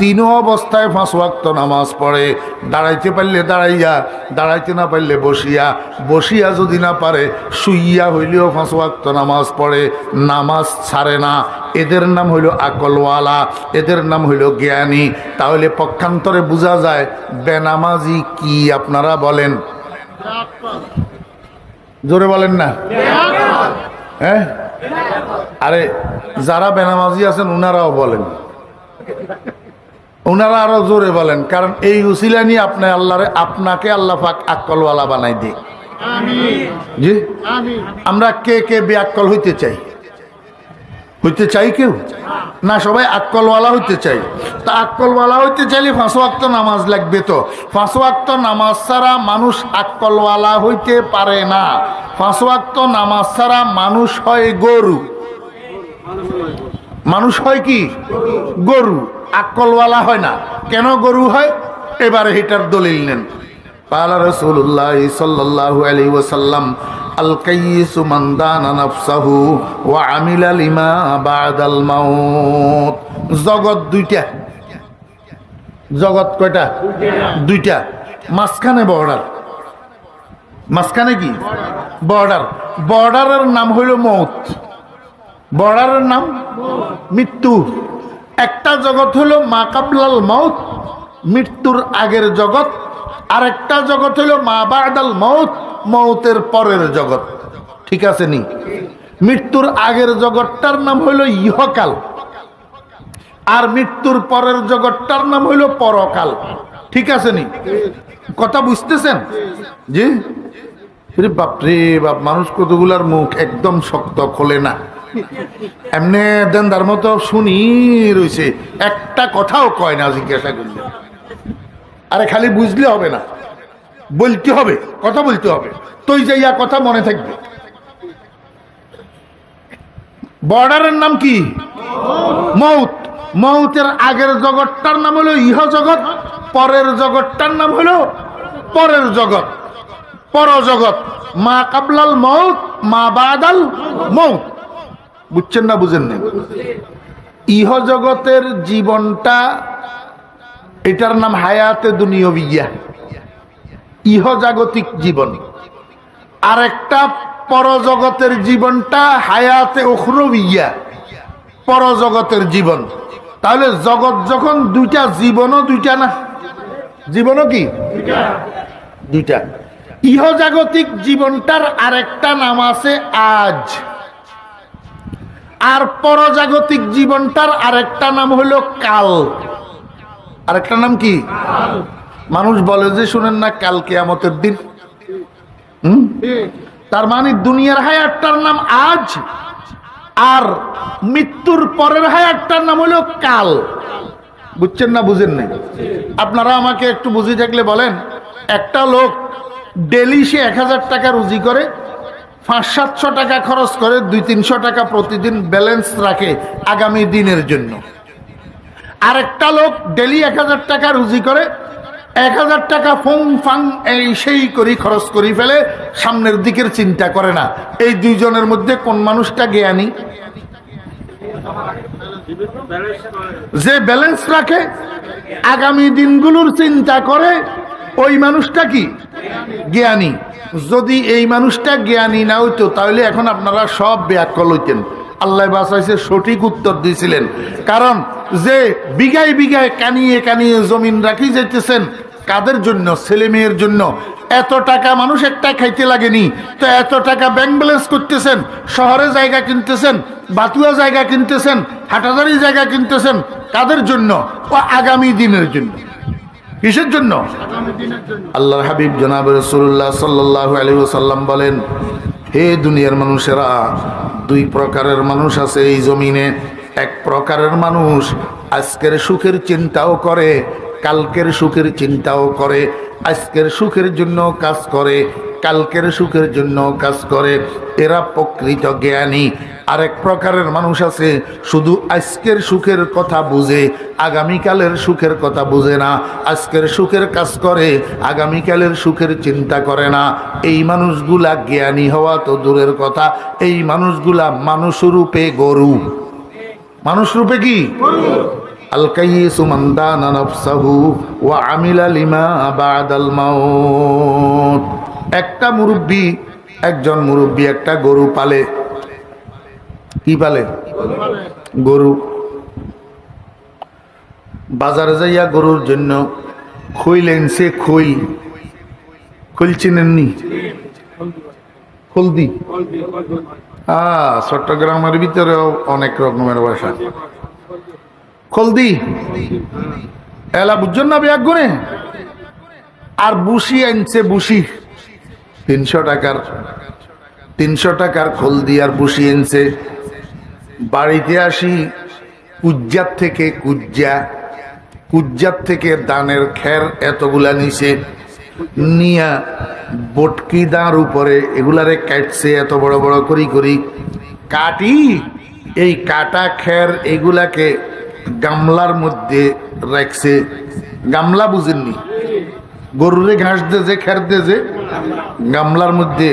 তিনও অবস্থায় 5 ওয়াক্ত নামাজ পড়ে। দাঁড়াইতে পারলে দাঁড়াইয়া, দাঁড়াইতে না পারলে বসিয়া, বসিয়া যদি না পারে শুইয়া হইলেও 5 ওয়াক্ত নামাজ পড়ে, নামাজ ছাড়ে না। এদের নাম হইল আকলওয়ালা, এদের নাম হইল জ্ঞানী। তাহলে পক্ষান্তরে বোঝা যায় বেনামাজি কি আপনারা বলেন? জোরে বলেন না? হ্যাঁ, আরে যারা বেনামাজি আছেন উনারাও বলেন, উনারা আরো জোরে বলেন, কারণ এই উসিলা নিয়ে আপনি আপনাকে আল্লাহ পাক আকলওয়ালা বানাই দিক। জি, আমরা কে কে বেআক্কল হইতে চাই? হইতে চাই কেউ না, সবাই আকলওয়ালা হইতে চাই। তা আকলওয়ালা হইতে চাইলে 5 ওয়াক্ত নামাজ লাগবে। তো 5 ওয়াক্ত নামাজ ছাড়া মানুষ আকলওয়ালা হইতে পারে না। 5 ওয়াক্ত নামাজ ছাড়া মানুষ হয় গরু। মানুষ হয় কি? গরু, আকলওয়ালা হয় না। কেন গরু হয়? এবারে এটার দলিল নেন। পালা রাসূলুল্লাহ সাল্লাল্লাহু আলাইহি ওয়াসাল্লাম, আল কাইয়িসু মান দানা নাফসাহু ওয়া আমিলা লিমা বাদাল মাউত। জগৎ দুইটা। জগৎ কয়টা? দুইটা। মাঝখানে বর্ডার। মাঝখানে কি? বর্ডার। বর্ডারের নাম হইল মৌত। বর্ডারের নাম মৃত্যু। একটা জগৎ হলো মা কাবলাল মাউত, মৃত্যুর আগের জগৎ। আর একটা জগৎ হলো মা বাদাল মাউত, মৌতের পরের জগৎ। ঠিক আছে নি? মৃত্যুর আগের জগৎটার নাম হইল ইহকাল, আর মৃত্যুর পরের জগৎটার নাম হইল পরকাল। ঠিক আছে নি? কথা বুঝতেছেন? জি। বাপরে বাপ, মানুষ কতগুলার মুখ একদম শক্ত, খোলে না। এমনি দেনদার মতো শুনি রয়েছে, একটা কথাও কয় না। জিজ্ঞাসা করলে আরে খালি বুঝলে হবে না, বলতে হবে, কথা বলতে হবে, তুই যাইয়া কথা মনে থাকবে। বর্ডারের নাম কি? মৌত। মৌতের আগের জগৎটার নাম হলো ইহ জগৎ, পরের জগৎটার নাম হলো পরের জগৎ, পরজগৎ। মা কাবলাল মৌত, মা বাদাল মৌত। বুঝছেন না বুঝেন না? ইহ জগতের জীবনটা, এটার নাম হায়াতে দুনিয়বিয়া, ইহ জাগতিক জীবন। আর একটা পরজগতের জীবনটা হায়াতে উখরবিয়া, পরজগতের জীবন। তাহলে জগৎ যখন দুইটা, জীবনও দুইটা না? জীবনও কি? দুইটা। ইহ জাগতিক জীবনটার আরেকটা নাম আছে আজ। আর পরজাগতিক জীবনটার আরেকটা নাম হলো কাল। আরেকটা নাম কি? মানুষ বলে যে শুনেন না কাল কিয়ামতের দিন। তার মানে দুনিয়ার হায়াতটার নাম আজ, আর মৃত্যুর পরের হায়াতটার নাম হলো কাল। বুঝছেন না বুঝেন নাই? আপনারা আমাকে একটু বুঝে থাকলে বলেন, একটা লোক ডেলি সে 1000 টাকা রুজি করে, 500-700 টাকা খরচ করে, 200-300 টাকা প্রতিদিন ব্যালেন্স রাখে আগামী দিনের জন্য। আরেকটা লোক ডেলি 1000 টাকা রুজি করে, 1000 টাকা ফং ফাং এই সেই করি খরচ করি ফেলে, সামনের দিকের চিন্তা করে না। এই দুইজনের মধ্যে কোন মানুষটা জ্ঞানী? যে ব্যালেন্স রাখে, আগামী দিনগুলোর চিন্তা করে, ওই মানুষটা কি জ্ঞানী। যদি এই মানুষটা জ্ঞানী না হইতো তাহলে এখন আপনারা সব ব্যাকল হইতেন। আল্লাহ বাঁচাইছে, সঠিক উত্তর দিয়েছিলেন। কারণ যে বিঘায় বিঘায় কানিয়ে কানিয়ে জমিন রাখি যাইতেছেন, কাদের জন্য? ছেলে মেয়ের জন্য। এত টাকা মানুষ একটা খাইতে লাগেনি, তো এত টাকা ব্যাংক ব্যালেন্স করতেছেন, শহরে জায়গা কিনতেছেন, বাতুয়া জায়গা কিনতেছেন, হাটাজারি জায়গা কিনতেছেন, কাদের জন্য? ও আগামী দিনের জন্য। কিসের জন্য? আল্লাহর হাবিব জনাব রাসূলুল্লাহ সাল্লাল্লাহু আলাইহি ওয়াসাল্লাম বলেন, হে দুনিয়ার মানুষেরা, দুই প্রকারের মানুষ আছে এই জমিনে। এক প্রকারের মানুষ আজকের সুখের চিন্তাও করে, কালকের সুখের চিন্তাও করে, আজকের সুখের জন্য কাজ করে, কালকের সুখের জন্য কাজ করে, এরা প্রকৃত জ্ঞানী। আরেক প্রকারের মানুষ আছে শুধু আজকের সুখের কথা বুঝে, আগামীকালের সুখের কথা বুঝে না, আজকের সুখের কাজ করে, আগামীকালের সুখের চিন্তা করে না। এই মানুষগুলা জ্ঞানী হওয়া তো দূরের কথা, এই মানুষগুলা মানুষ রূপে গরু। মানুষ রূপে কি? আল কাইয়িসু মান দানা নাফসাহু ওয়া আমিলা লিমা বাদাল মাউত। একটা মুরব্বী, একজন মুরব্বী একটা গরু পালে। কি পালে? গরু। বাজারে যাইয়া গরুর জন্য খই লেনছে। খই চিনেননি? হলদি। চট্টগ্রামের ভিতরেও অনেক রকমের ভাষা। হলদি এলা বুঝছেন না ব্যাগ গুনে। আর বুসি আনছে, বুসি 300 টাকার হলদি আর বুসি আনছে। বাড়িতে আসি কুজ্জার থেকে, কুজ্জার থেকে দানের খের এতগুলা নিছে, নিয়া বটকি দাঁড় উপরে এগুলারে কাটছে, এত বড় বড় করি কাটি। এই কাটা খের এগুলাকে গামলার মধ্যে রাখছে। গামলা বুঝেননি? গরুরে ঘাস দেছে, খের দেছে, গামলার মধ্যে।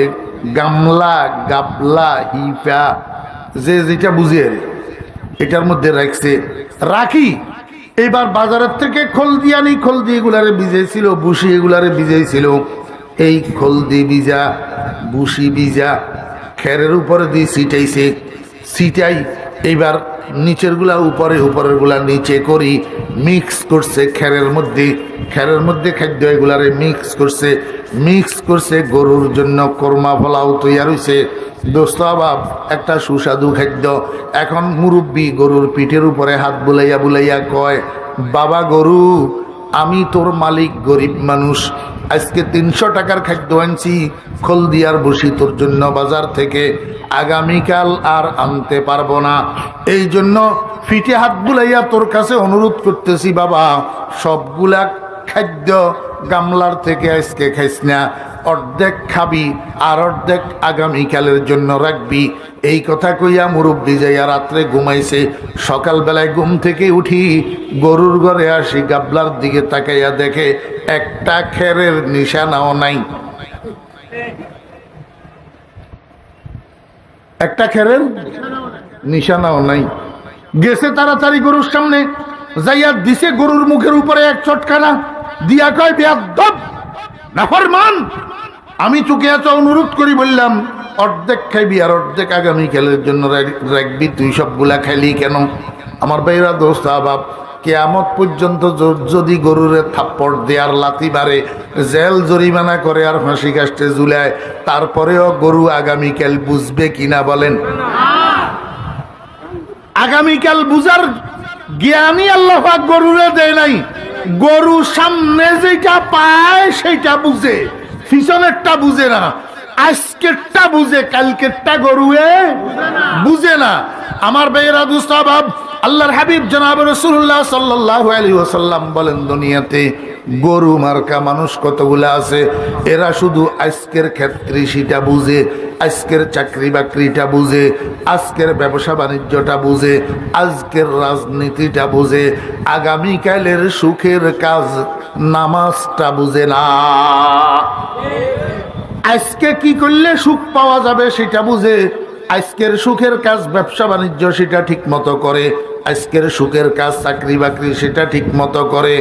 গামলা, গাবলা, হিফা, যে যেটা বুঝে এটার মধ্যে রাখছে। রাখি এবার বাজারের থেকে খলদি আনি। খলদি এগুলারে ভিজাইছিল, বুসি এগুলারে ভিজাইছিল। এই খলদি ভিজা, বুসি ভিজা খেরের উপরে দিয়ে ছিটাইছে। ছিটাই এইবার নিচের গুলা উপরে, উপরের গুলা নিচে করি মিক্স করছে খেরের মধ্যে। খেরের মধ্যে খাদ্য এগুলারে মিক্স করছে গরুর জন্য কোরমা পোলাও তৈরি হয়েছে। দোস্ত আবাব একটা সুস্বাদু খাদ্য। এখন মুরব্বী গরুর পিঠের উপরে হাত বুলাইয়া কয়, বাবা গরু, আমি তোর মালিক, গরিব মানুষ, আজকে 300 টাকার খাদ্য আনছি, খলদি আর বসি তোর জন্য বাজার থেকে, আগামীকাল আর আনতে পারবো না। এই জন্য পিঠে হাত বুলাইয়া তোর কাছে অনুরোধ করতেছি, বাবা সবগুলা খাদ্য গামলার থেকে আজকে খাইস না, অর্ধেক খাবি আর অর্ধেক আগামীকালের জন্য রাখবি। এই কথা কইয়া মুরব্বী যাইয়া রাত্রে ঘুমাইছে। সকালবেলায় ঘুম থেকে উঠি গরুর ঘরে আসি, গাবলার দিকে তাকাইয়া দেখে একটা খেরের নিশানাও নাই। একটা খেরের নিশানাও নাই। গেছে তাড়াতাড়ি গরুর সামনে যাইয়া দিছে গরুর মুখের উপরে এক চটকানা দিয়া কয়, বেয়াদব নাফরমান, আমি তোকে এত অনুরোধ করি বললাম অর্ধেক খাইবি আর অর্ধেক আগামীকালের জন্য রাখবি, তুই সবগুলা খাইলি কেন? আমার ভাইরা, দোস্ত আবাব, কিয়ামত পর্যন্ত যদি গরুরে থাপ্পড় দেয়ার লাথি বাড়ে, জেল জরিমানা করে আর ফাঁসি কাস্টে ঝুলায়, তারপরেও গরু আগামীকাল বুঝবে কিনা বলেন? আগামীকাল বুঝার জ্ঞানী আল্লাহ পাক গরুরে দেয় নাই। গরু সামনে যেটা পায় সেটা বুঝে, পিছনেরটা বুঝে না। আজকেরটা বুঝে, কালকেরটা গরুয়ে বুঝে না। আমার বেয়েরা দুস্তাবাব, আল্লাহর হাবিব জনাব রাসূলুল্লাহ সাল্লাল্লাহু আলাইহি ওয়াসাল্লাম বলেন, দুনিয়াতে গরু মার্কা মানুষ কতগুলা আছে, এরা শুধু আজকের ক্ষেত্রে সেটা বুঝে, আজকের চাকরি বাকরিটা বুঝে, আজকের ব্যবসা বাণিজ্যটা বুঝে, আজকের রাজনীতিটা বুঝে, আগামীকালের সুখের কাজ নামাজটা বুঝে না। আজকে কি করলে সুখ পাওয়া যাবে সেটা বুঝে, আজকের সুখের কাজ ব্যবসা বাণিজ্য সেটা ঠিক মতো করে, আজকের সুখের কাজ চাকরি বাকরি সেটা ঠিক মতো করে,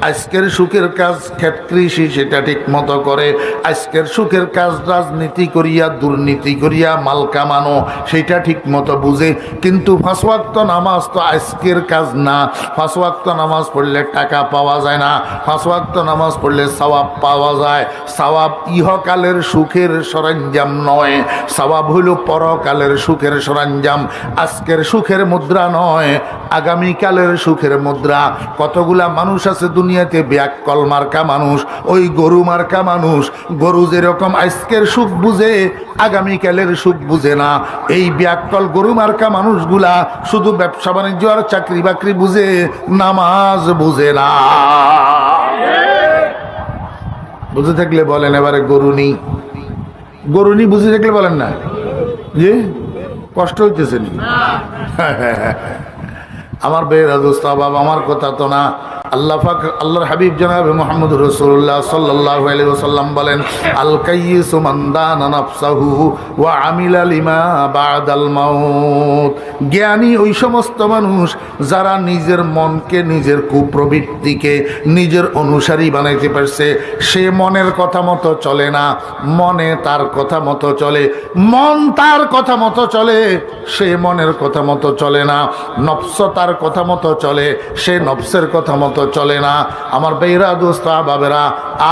আজকের সুখের কাজ ক্ষেত কৃষি সেটা ঠিক মতো করে, আজকের সুখের কাজ রাজনীতি করিয়া দুর্নীতি করিয়া মাল কামানো সেটা ঠিক মতো বুঝে। কিন্তু 5 ওয়াক্ত নামাজ তো আজকের কাজ না। 5 ওয়াক্ত নামাজ পড়লে টাকা পাওয়া যায় না, 5 ওয়াক্ত নামাজ পড়লে সওয়াব পাওয়া যায়। সওয়াব ইহকালের সুখের সরঞ্জাম নয়, সওয়াব হইল পরকালের সুখের সরঞ্জাম। আজকের সুখের মুদ্রা নয়, আগামীকালের সুখের মুদ্রা। কতগুলা মানুষ আছে দুনিয়াতে ব্যাককল মার্কা মানুষ, ওই গরু মার্কা মানুষ। গরু যেরকম আজকের সুখ বুঝে, আগামীকালের সুখ বুঝে না। এই ব্যাককল গরু মার্কা মানুষগুলা শুধু ব্যবসা বাণিজ্য আর চাকরি বাকরি বুঝে, নামাজ বুঝে না। বুঝে থাকলে বলেন এবারে গরুনি, গরুনি বুঝে থাকলে বলেন না যে কষ্ট হইতেছে নি। আমার বেয়েরা দোস্তাবাব, আমার কথা তো না, আল্লাহ পাক আল্লাহর হাবিব জনাবে মুহাম্মদ রাসূলুল্লাহ সাল্লাল্লাহু আলাইহি ওয়াসাল্লাম বলেন, আল কাইয়িসু মান দানা নাফসাহু ওয়া আমিলা লিমা বাদাল মাউত। জ্ঞানী ওই সমস্ত মানুষ যারা নিজের মনকে, নিজের কুপ্রবৃত্তিকে নিজের অনুসারী বানাইতে পারছে। সে মনের কথা মতো চলে না, মনে তার কথা মতো চলে। মন তার কথা মতো চলে, সে মনের কথা মতো চলে না। নফস তার কথা মতো চলে, সে নফসের কথা মতো চলে না। আমার বেইরা দোস্তা বাবেরা,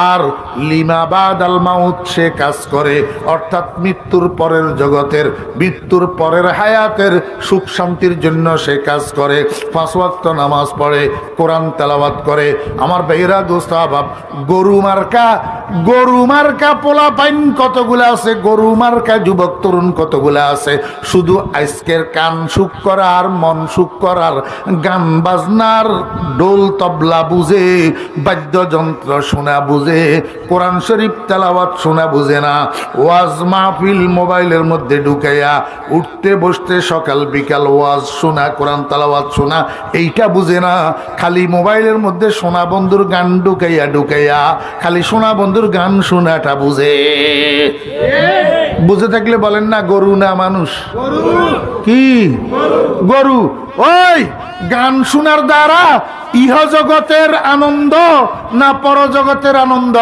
আর লিমা বাদাল মাউত সে কাজ করে, অর্থাৎ মৃত্যুর পরের জগতের, মৃত্যুর পরের হায়াতের সুখ শান্তির জন্য সে কাজ করে। 5 ওয়াক্ত নামাজ পড়ে, কোরআন তেলাওয়াত করে। আমার বেইরা দোস্তা বাব, গরু মার্কা পোলা পাইন কতগুলা আছে, গরু মার্কা যুবক তরুণ কতগুলা আছে, শুধু আজকের কান সুখ করা আর মন সুখ করার, গান বাজনার ডোল তবলা বুঝে, বাদ্যযন্ত্র শোনা বুঝে, কোরআন শরীফ তেলাওয়াত শোনা বুঝে না। ওয়াজ মাহফিল মোবাইলের মধ্যে ঢুকাইয়া উঠতে বসতে সকাল বিকাল ওয়াজ শোনা, কোরআন তেলাওয়াত শোনা, এইটা বুঝে না। খালি মোবাইলের মধ্যে সোনা বন্ধুর গান ঢুকাইয়া খালি সোনা বন্ধুর গান শোনাটা বুঝে। বুঝে থাকলে বলেন না গরু না মানুষ? কি গরু? ওই গান শোনার দ্বারা ইহ জগতের আনন্দ না পরজগতের আনন্দ?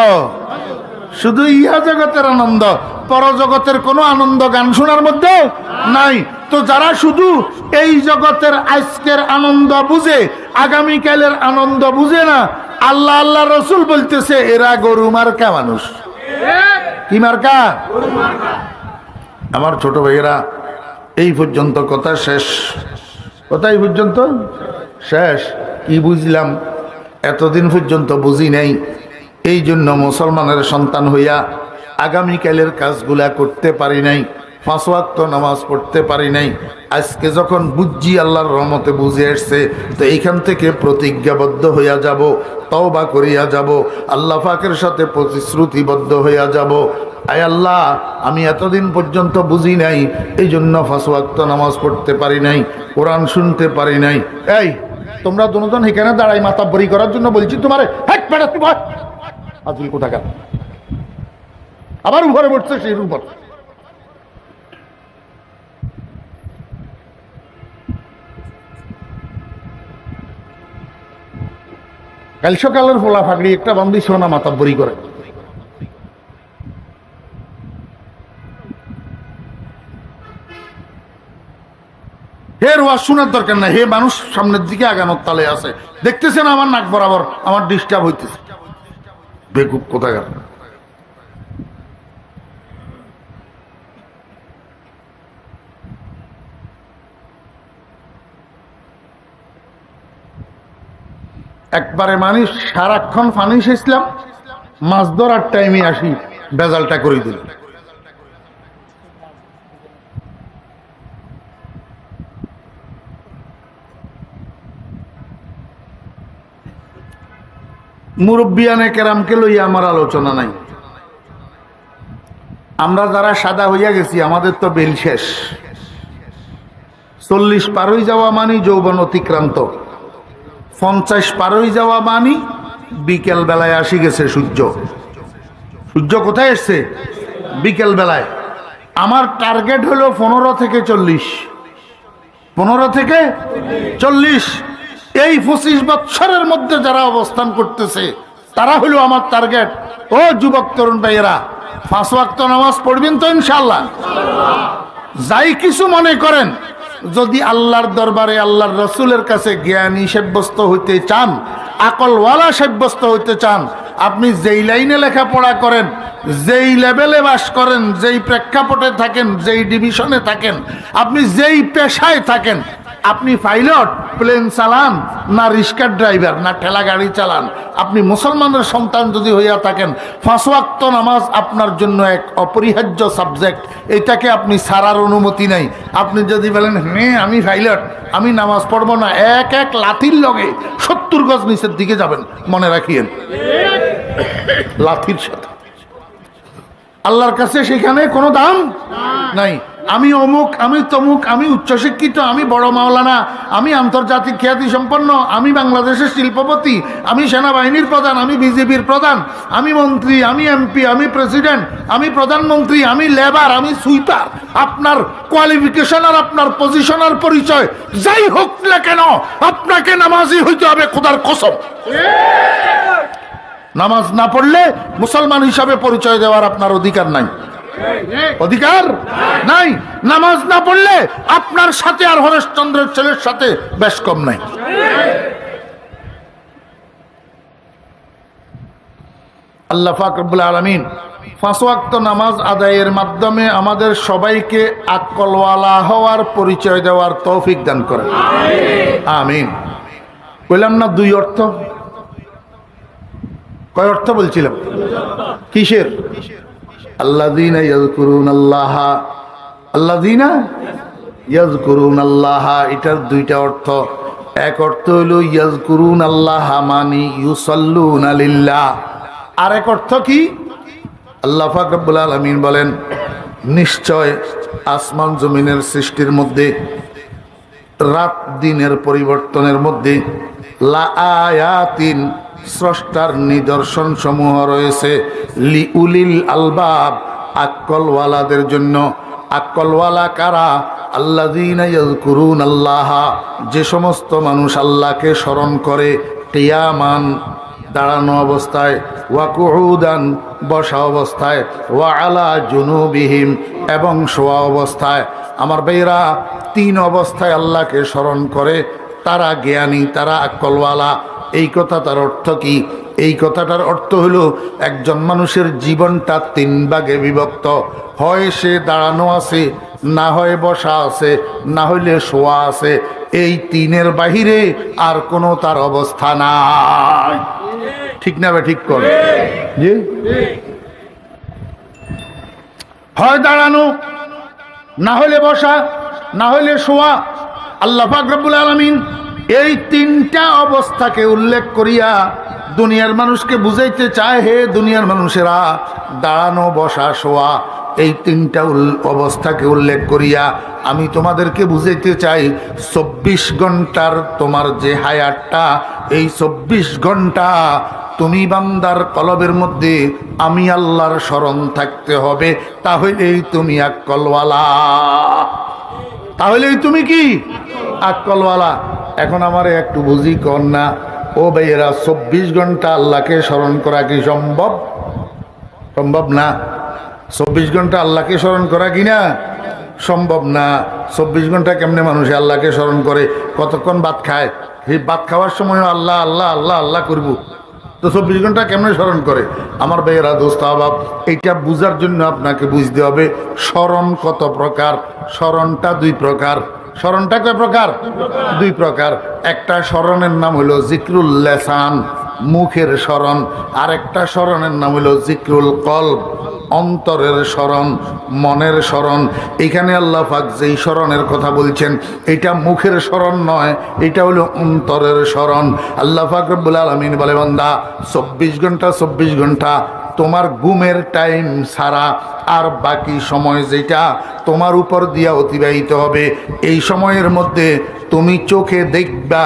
শুধু ইহ জগতের আনন্দ, পরজগতের কোনো আনন্দ গান শোনার মধ্যে নাই। তো যারা শুধু এই জগতের আজকের আনন্দ বুঝে, আগামীকালের আনন্দ বুঝে না, আল্লাহ আল্লাহ রসুল বলতেছে এরা গরু মার্কা মানুষ। কি মার্কা? আমার ছোট ভাইয়েরা, এই পর্যন্ত কথা শেষ। কথা এই পর্যন্ত শেষ। কি বুঝলাম? এতদিন পর্যন্ত বুঝি নাই, এই জন্য মুসলমানের সন্তান হইয়া আগামীকালের কাজগুলা করতে পারি নাই, 5 ওয়াক্ত নামাজ পড়তে পারি নাই। আজকে যখন বুঝছি, আল্লাহর রহমতে বুঝে আসছে, তো এইখান থেকে প্রতিজ্ঞাবদ্ধ হইয়া যাব, তওবা করিয়া যাব, আল্লাহ পাকের সাথে প্রতিশ্রুতিবদ্ধ হইয়া যাব। আয় আল্লাহ, আমি এতদিন পর্যন্ত বুঝি নাই, এই জন্য 5 ওয়াক্ত নামাজ পড়তে পারি নাই, কোরআন শুনতে পারি নাই। এই তোমরা দুজন এখানে দাঁড়াই মাতাব্বরি করার জন্য বলছি তোমারে, হ্যাঁ বেটা তুই বল, আজুল কোথাকার, আবার উপরে বসছে সেই উপর। কাল সকালের ফোলা ফাঁকড়ি একটা বান্দি সোনা মাতাব্বরি করে। হে ওয়াজ শোনার দরকার নাই, হে মানুষ সামনের দিকে আগানোর তালে আছে, দেখতেছেন আমার নাক বরাবর আমার ডিস্টার্ব হইতেছে। বেকুব কোথাকার। একবারে মানুষ সারাক্ষণ পানি সেচলাম, মাছ ধরার টাইমে আসি বেজালটা করে দিল। মুরব্বিয়ানে কেরামকে লইয়া আমার আলোচনা নাই। আমরা যারা সাদা হইয়া গেছি আমাদের তো বেল শেষ। 40 পার হয়ে যাওয়া মানি যৌবন অতিক্রান্ত, 50 পার হয়ে যাওয়া মানি বিকেল বেলায় আসি গেছে সূর্য। সূর্য কোথায় এসছে? বিকেল বেলায়। আমার টার্গেট হলো 15 থেকে 40, 15 থেকে 40। এই 25 বছরের মধ্যে যারা অবস্থান করতেছে তারা হলো আমার টার্গেট। ও যুবক তরুণ ভাইয়েরা, 5 ওয়াক্ত নামাজ পড়বেন তো ইনশাআল্লাহ? যাই কিছু মনে করেন, যদি আল্লাহর দরবারে আল্লাহর রসুলের কাছে জ্ঞানী সাব্যস্ত হইতে চান, আকলওয়ালা সাব্যস্ত হইতে চান, আপনি যেই লাইনে লেখাপড়া করেন, যেই লেভেলে বাস করেন, যেই প্রেক্ষাপটে থাকেন, যেই ডিভিশনে থাকেন, আপনি যেই পেশায় থাকেন, আপনি পাইলট, প্লেন চালান, না রিক্সার ড্রাইভার, না ঠেলা গাড়ি চালান, আপনি মুসলমানের সন্তান যদি হইয়া থাকেন, 5 ওয়াক্ত নামাজ আপনার জন্য এক অপরিহার্য সাবজেক্ট। এটাকে আপনি ছাড়ার অনুমতি নাই। আপনি যদি বলেন হ্যাঁ আমি পাইলট, আমি নামাজ পড়বো না, এক লাথির লগে 70 গজ নিচের দিকে যাবেন, মনে রাখিয়েন। লাথির সাথে আল্লাহর কাছে সেখানে কোনো দাম নাই। আমি অমুক, আমি তমুক, আমি উচ্চশিক্ষিত, আমি বড় মাওলানা, আমি আন্তর্জাতিক খ্যাতি সম্পন্ন, আমি বাংলাদেশের শিল্পপতি, আমি সেনাবাহিনীর প্রধান, আমি বিজেপির প্রধান, আমি মন্ত্রী, আমি এমপি, আমি প্রেসিডেন্ট, আমি প্রধানমন্ত্রী, আমি লেবার, আমি সুইপার। আপনার কোয়ালিফিকেশন আর আপনার পজিশন আর পরিচয় যাই হোক না কেন, আপনাকে নামাজি হইতে হবে খোদার কসম। নামাজ না পড়লে মুসলমান হিসাবে পরিচয় দেওয়ার আপনার অধিকার নাই, অধিকার নাই। নামাজ না পড়লে আপনার সাথে আর হরেশচন্দ্রের ছেলের সাথে বেশ কম নাই। আল্লাহ পাক রব্বুল আলামিন 5 ওয়াক্ত নামাজ আদায়ের মাধ্যমে আমাদের সবাইকে আকলওয়ালা হওয়ার পরিচয় দেওয়ার তৌফিক দান করেন, আমিন। বললাম না 2 অর্থ? কয় অর্থ বলছিলাম? কিসের? আল্লাযীনা ইয়াযকুরুনাল্লাহ, আল্লাযীনা ইয়াযকুরুনাল্লাহ, এটার 2টা অর্থ। এক অর্থ হলো ইয়াযকুরুনাল্লাহ মানে ইউসাল্লুনা লিল্লাহ। আরেক অর্থ কি? আল্লাহ পাক রব্বুল আলামিন বলেন, নিশ্চয় আসমান জমিনের সৃষ্টির মধ্যে, রাত দিনের পরিবর্তনের মধ্যে লা আয়াতিন, স্রষ্টার নিদর্শন সমূহ রয়েছে, লিউলিল আলবাব, আকলওয়ালাদের জন্য। আকলওয়ালা কারা? আল্লাযীনা ইয়াযকুরুনাল্লাহ, যে সমস্ত মানুষ আল্লাহকে স্মরণ করে, কিয়ামান, দাঁড়ানো অবস্থায়, ওয়া কুউদান, বসা অবস্থায়, ওয়া আলা জুনুবিহিম, এবং শোয়া অবস্থায়। আমার ভাইরা, 3 অবস্থায় আল্লাহকে স্মরণ করে, তারা জ্ঞানী, তারা আকলওয়ালা। এই কথাটার অর্থ কি? এই কথাটার অর্থ হলো একজন মানুষের জীবনটা 3 ভাগে বিভক্ত। হয় সে দাঁড়ানো আছে, না হয় বসা আছে, না হইলে শোয়া আছে। এই 3-এর বাহিরে আর কোনো তার অবস্থা নাই। ঠিক না? ঠিক কর জি। হয় দাঁড়ানো, না হলে বসা, না হলে শোয়া। আল্লাহ পাক রব্বুল আলামিন এই 3টা অবস্থাকে উল্লেখ করিয়া দুনিয়ার মানুষকে বুঝাইতে চায়, হে দুনিয়ার মানুষেরা, দাঁড়ানো, বসা, শোয়া, এই 3টা অবস্থাকে উল্লেখ করিয়া আমি তোমাদেরকে বুঝাইতে চাই, 24 ঘন্টার তোমার যে হায়াতটা, এই 24 ঘন্টা তুমি বান্দার কলবের মধ্যে আমি আল্লাহর স্মরণ থাকতে হবে। তাহলেই তুমি আকলওয়ালা, তাহলেই তুমি কি আকলওয়ালা। এখন আমার একটু বুঝি কর না ও ভাইয়েরা, 24 ঘন্টা আল্লাহকে স্মরণ করা কি সম্ভব? সম্ভব না। 24 ঘন্টা আল্লাহকে স্মরণ করা কি না সম্ভব না। 24 ঘন্টা কেমনে মানুষ আল্লাহকে স্মরণ করে? কতক্ষণ ভাত খায়, সেই ভাত খাওয়ার সময় আল্লাহ আল্লাহ আল্লাহ আল্লাহ করব, তো 24 ঘন্টা কেমনে স্মরণ করে? আমার ভাইয়েরা, দোস্ত আহবাব, এইটা বুঝার জন্য আপনাকে বুঝতে হবে স্মরণ কত প্রকার। স্মরণটা 2 প্রকার। স্মরণটা কয় প্রকার? দুই প্রকার। একটা স্মরণের নাম হলো জিক্রুল লিসান, মুখের স্মরণ। আর একটা স্মরণের নাম হলো জিক্রুল কলব, অন্তরের স্মরণ, মনের স্মরণ। এখানে আল্লাহ পাক যেই স্মরণের কথা বলছেন এটা মুখের স্মরণ নয়, এটা হলো অন্তরের স্মরণ। আল্লাহ পাক রব্বুল আলামিন বলে, বান্দা 24 ঘন্টা 24 ঘন্টা তোমার ঘুমের টাইম ছাড়া আর বাকি সময় যেটা তোমার উপর দিয়া অতিবাহিত হবে, এই সময়ের মধ্যে তুমি চোখে দেখবা,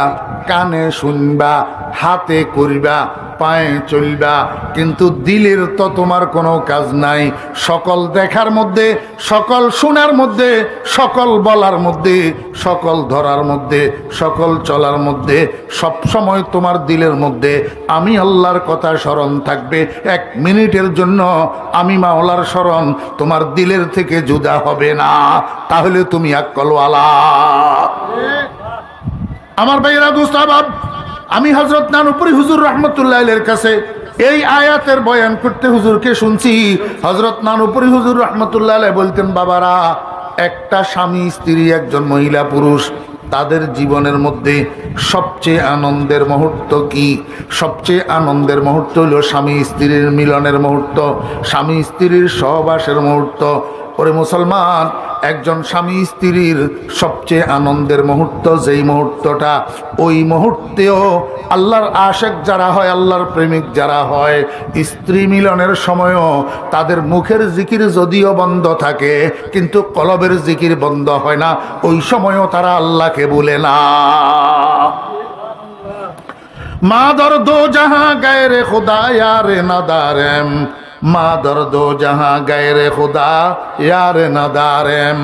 কানে শুনবা, হাতে করবা, পায়ে চলবা, কিন্তু দিলের তো তোমার কোনো কাজ নাই। সকল দেখার মধ্যে, সকল শোনার মধ্যে, সকল বলার মধ্যে, সকল ধরার মধ্যে, সকল চলার মধ্যে সব সময় তোমার দিলের মধ্যে আমি আল্লাহর কথা স্মরণ থাকবে। 1 মিনিটের জন্য আমি মাওলার স্মরণ তোমার দিলের থেকে জুদা হবে না। তাহলে তুমি আকলওয়ালা। আমার ভাইয়েরা, দোস্ত আহবাব, আমি হযরত নানুপুরি হুজুর রাহমাতুল্লাহ আলাইহির কাছে এই আয়াতের বয়ান করতে হুজুরকে শুনছি। হযরত নানুপুরি হুজুর রাহমাতুল্লাহ আলাইহি বলতেন, বাবারা, একটা স্বামী স্ত্রী, একজন মহিলা পুরুষ, তাদের জীবনের মধ্যে সবচেয়ে আনন্দের মুহূর্ত কি? সবচেয়ে আনন্দের মুহূর্ত হলো স্বামী স্ত্রীর মিলনের মুহূর্ত, স্বামী স্ত্রীর সহবাসের মুহূর্ত। ওরে মুসলমান, একজন স্বামী স্ত্রীর সবচেয়ে আনন্দের মুহূর্ত যেই মুহূর্তটা, ওই মুহূর্তেও আল্লাহর আশেক যারা হয়, আল্লাহর প্রেমিক যারা হয়, স্ত্রী মিলনের সময়ও তাদের মুখের জিকির যদিও বন্ধ থাকে কিন্তু কলবের জিকির বন্ধ হয় না। ওই সময়ও তারা আল্লাহকে ভুলে না। মা দর্দো জাহাঁ গায়রে খুদা ইয়ারে নাদারেম, মা দর্দো জাহাঁ গায়রে খুদা ইয়ারে নাদারেম,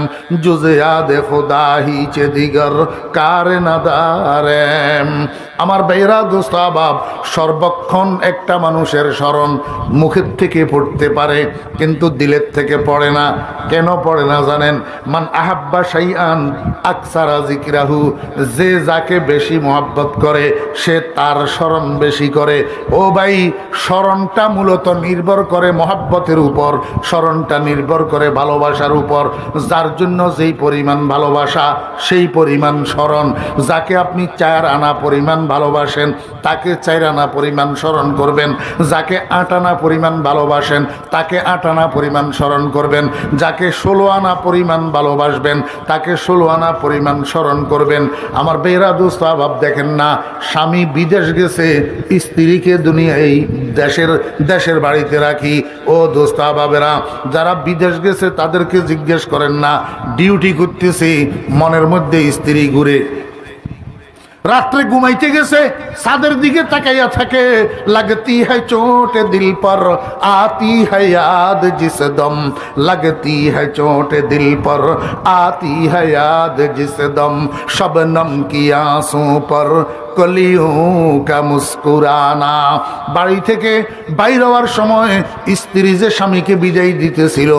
জুজে ইয়াদে খুদা হিচে দিগর কারে নাদারেম। আমার ভাইরা, দোস্ত আহবাব, সর্বক্ষণ একটা মানুষের স্মরণ মুখের থেকে পড়তে পারে কিন্তু দিলের থেকে পড়ে না। কেন পড়ে না জানেন? মান আহাব্বা শাইআন আকসারা যিকরাহু, যে যাকে বেশি মহব্বত করে সে তার স্মরণ বেশি করে। ও ভাই, স্মরণটা মূলত নির্ভর করে মহব্বতের উপর, স্মরণটা নির্ভর করে ভালোবাসার উপর। যার জন্য যেই পরিমাণ ভালোবাসা সেই পরিমাণ স্মরণ। যাকে আপনি 4 আনা পরিমাণ ভালোবাসেন তাকে 4 আনা পরিমাণ স্মরণ করবেন। যাকে 8 আনা পরিমাণ ভালোবাসেন তাকে 8 আনা পরিমাণ স্মরণ করবেন। যাকে 16 আনা পরিমাণ ভালোবাসবেন তাকে 16 আনা পরিমাণ স্মরণ করবেন। আমার বেরা দোস্ত আহবাব, দেখেন না, স্বামী বিদেশ গেছে, স্ত্রীকে দুনিয়া এই দেশের বাড়িতে রাখি। ও দোস্ত আহবাবেরা, যারা বিদেশ গেছে তাদেরকে জিজ্ঞেস করেন না, ডিউটি করতেছে, মনের মধ্যে স্ত্রী ঘুরে। রাত্রে ঘুমাইতে গেছে, ছাদের দিকে তাকাইয়া থাকে, লাগতি হ্যায় চোটে দিল পর আতি হ্যায় याद जिस दम, लगती है चोट दिल पर आती है याद जिस दम, शबनम की आंसू पर কলিও কা মুস্কুরানা। বাড়ি থেকে বাইর হওয়ার সময় স্ত্রী যে স্বামীকে বিদায় দিতেছিল,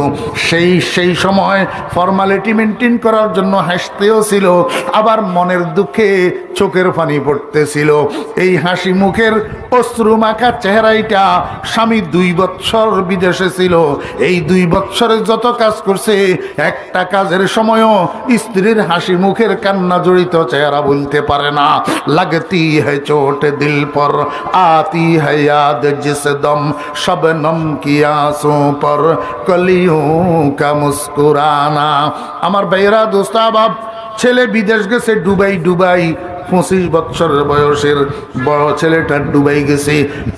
সেই সময় ফর্মালিটি মেনটেন করার জন্য হাসতেও ছিল, আবার মনের দুঃখে চোখের পানি পড়তেছিল। এই হাসি মুখের অশ্রু মাখা চেহারাইটা স্বামী 2 বৎসর বিদেশে ছিল। এই 2 বৎসরে যত কাজ করছে, একটা কাজের সময়ও স্ত্রীর হাসি মুখের কান্না জড়িত চেহারা বলতে পারে না। লাগতি है चोट दिल पर आती है याद जिस दम, शबनम की आंसू पर कलियों का मुस्कुराना। আমার ভাইরা, দোস্ত আহবাব, ছেলে বিদেশ গেছে দুবাই। 25 বছরের বয়সের বড় ছেলেটা দুবাই গেছে।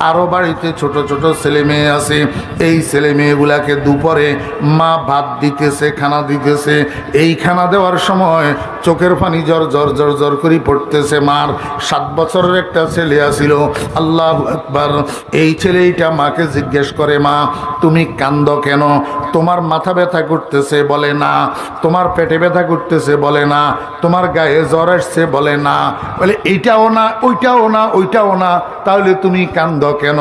আরও বাড়িতে ছোট ছোট ছেলে মেয়ে আছে। এই ছেলে মেয়েগুলাকে দুপুরে মা ভাত দিতেছে, খানা দিতেছে। এই খানা দেওয়ার সময় চোখের পানি জর করে পড়তেছে মার। 7 বছরের একটা ছেলে আসিল। আল্লাহু আকবার। এই ছেলেটা মাকে জিজ্ঞেস করে, মা তুমি কান্দো কেন? তোমার মাথা ব্যথা করতেছে? বলে না। তোমার পেটে ব্যথা করতেছে? বলে না। তোমার গায়ে জ্বর আসছে? বলে না। বলে এইটাও না, ওইটাও না, তাহলে তুমি কান্দো কেন?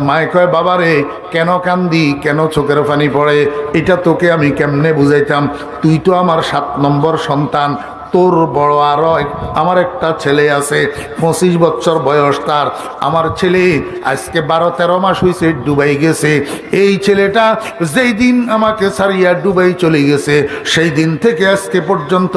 মায়ে কয়, বাবারে কেন কান্দি, কেন চোখের পানি পড়ে, এটা তোকে আমি কেমনে বুঝাইতাম? তুই তো আমার 7 নম্বর সন্তান, তোর বড় আরো আমার একটা ছেলে আছে 25 বছর বয়স তার। আমার ছেলে আজকে 12-13 মাস হয়েছে দুবাই গেছে। এই ছেলেটা যেই দিন আমাকে ছাড়িয়া দুবাই চলে গেছে সেই দিন থেকে আজকে পর্যন্ত